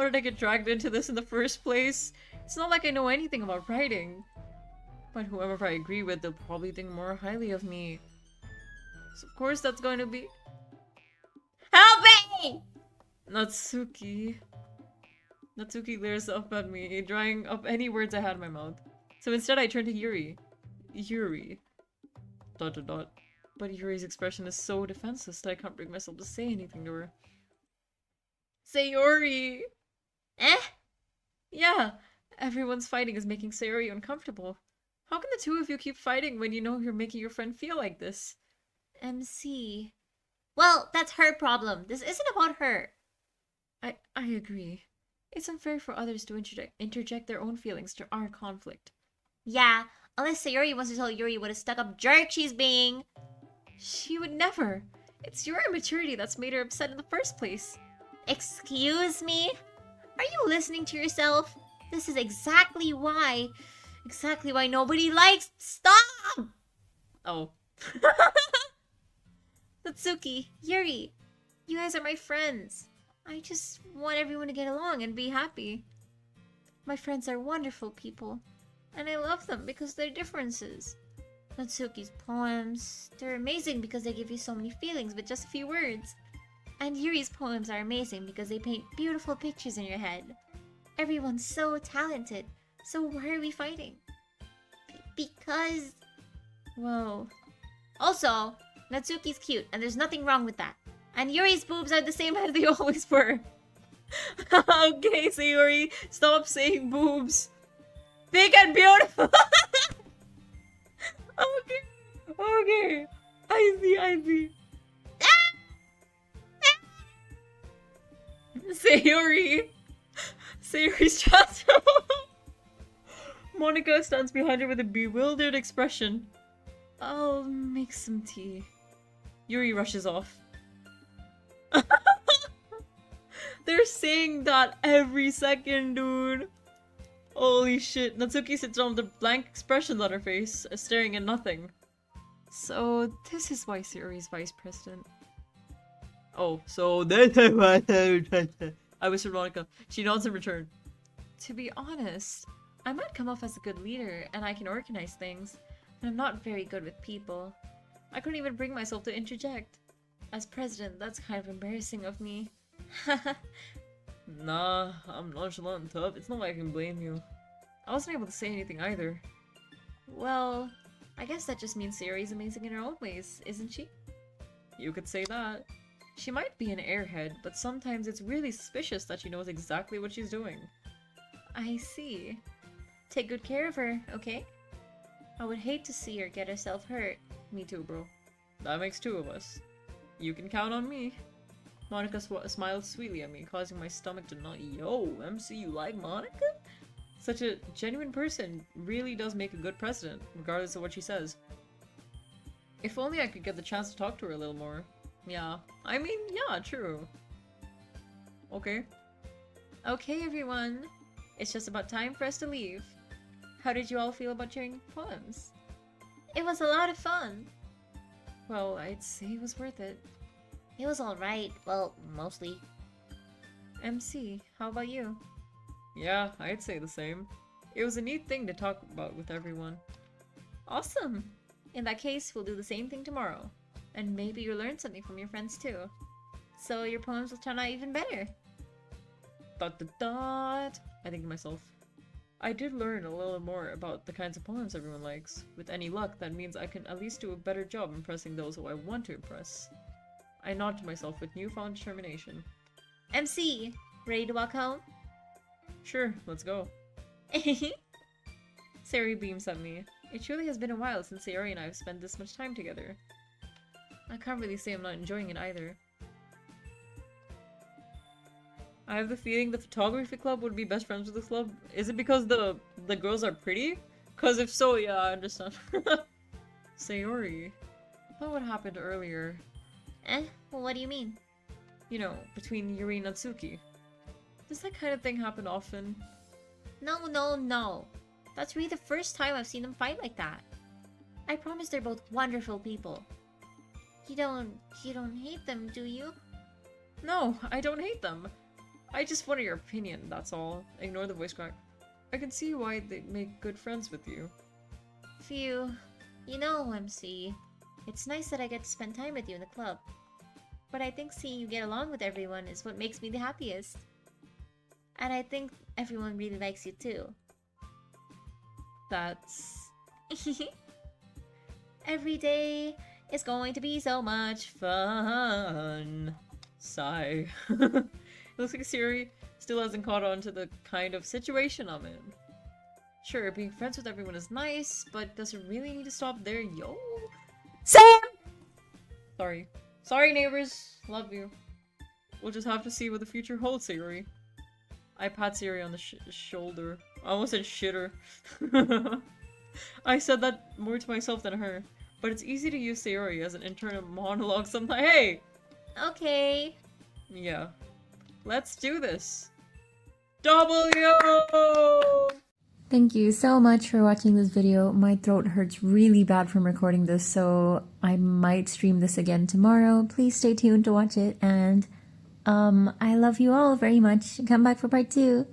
did I get dragged into this in the first place? It's not like I know anything about writing. But whoever I agree with, they'll probably think more highly of me. So of course that's going to be... Help me! Natsuki. Natsuki leers up at me, drying up any words I had in my mouth. So instead I turn to Yuri. Yuri. ... But Yuri's expression is so defenseless that I can't bring myself to say anything to her. Sayori! Eh? Yeah, everyone's fighting is making Sayori uncomfortable. How can the two of you keep fighting when you know you're making your friend feel like this? MC. Well, that's her problem. This isn't about her. I agree. It's unfair for others to interject their own feelings to our conflict. Yeah, unless Sayori wants to tell Yuri what a stuck-up jerk she's being. She would never. It's your immaturity that's made her upset in the first place. Excuse me? Are you listening to yourself? This is exactly why nobody likes. Stop! Oh. Natsuki, Yuri, you guys are my friends. I just want everyone to get along and be happy. My friends are wonderful people, and I love them because of their differences. Natsuki's poems, they're amazing because they give you so many feelings with just a few words. And Yuri's poems are amazing because they paint beautiful pictures in your head. Everyone's so talented, so why are we fighting? Because... Whoa. Also, Natsuki's cute, and there's nothing wrong with that. And Yuri's boobs are the same as they always were. Okay, Sayori, stop saying boobs. Big and beautiful. Okay. I see. Sayori's chat. Monica stands behind her with a bewildered expression. I'll make some tea. Yuri rushes off. They're saying that every second, dude. Holy shit. Natsuki sits down with a blank expression on her face, staring at nothing. So, this is why Sayori's vice president. Oh, so this is why I whispered Monica. She nods in return. To be honest, I might come off as a good leader, and I can organize things, but I'm not very good with people. I couldn't even bring myself to interject. As president, that's kind of embarrassing of me. Nah, I'm nonchalant and tough. It's not like I can blame you. I wasn't able to say anything either. Well, I guess that just means Sayori's amazing in her own ways, isn't she? You could say that. She might be an airhead, but sometimes it's really suspicious that she knows exactly what she's doing. I see. Take good care of her, okay? I would hate to see her get herself hurt. Me too, bro. That makes two of us. You can count on me. Monica smiled sweetly at me, causing my stomach to knot. Yo, MC, you like Monica? Such a genuine person really does make a good president, regardless of what she says. If only I could get the chance to talk to her a little more. Yeah, I mean, yeah, true. Okay. Okay, everyone. It's just about time for us to leave. How did you all feel about sharing poems? It was a lot of fun. Well, I'd say it was worth it. It was alright. Well, mostly. MC, how about you? Yeah, I'd say the same. It was a neat thing to talk about with everyone. Awesome! In that case, we'll do the same thing tomorrow. And maybe you'll learn something from your friends too. So your poems will turn out even better. Dot dot dot! I think to myself. I did learn a little more about the kinds of poems everyone likes. With any luck, that means I can at least do a better job impressing those who I want to impress. I nod to myself with newfound determination. MC, ready to walk home? Sure, let's go. Sayori beams at me. It truly has been a while since Sayori and I have spent this much time together. I can't really say I'm not enjoying it either. I have the feeling the photography club would be best friends with the club. Is it because the girls are pretty? Cause if so, yeah, I understand. Sayori. What would happened earlier? Well, what do you mean? You know, between Yuri and Natsuki. Does that kind of thing happen often? No. That's really the first time I've seen them fight like that. I promise they're both wonderful people. You don't hate them, do you? No, I don't hate them. I just wanted your opinion, that's all. Ignore the voice crack. I can see why they make good friends with you. Phew. You know, MC, it's nice that I get to spend time with you in the club. But I think seeing you get along with everyone is what makes me the happiest. And I think everyone really likes you too. That's... Every day is going to be so much fun. Sigh. It looks like Sayori still hasn't caught on to the kind of situation I'm in. Sure, being friends with everyone is nice, but does it really need to stop there? Yo! Sam! Sorry, neighbors. Love you. We'll just have to see what the future holds, Sayori. I pat Sayori on the shoulder. I almost said shitter. I said that more to myself than her. But it's easy to use Sayori as an internal monologue sometimes. Hey! Okay. Yeah. Let's do this. W! Thank you so much for watching this video. My throat hurts really bad from recording this, so I might stream this again tomorrow. Please stay tuned to watch it, and I love you all very much. Come back for part 2.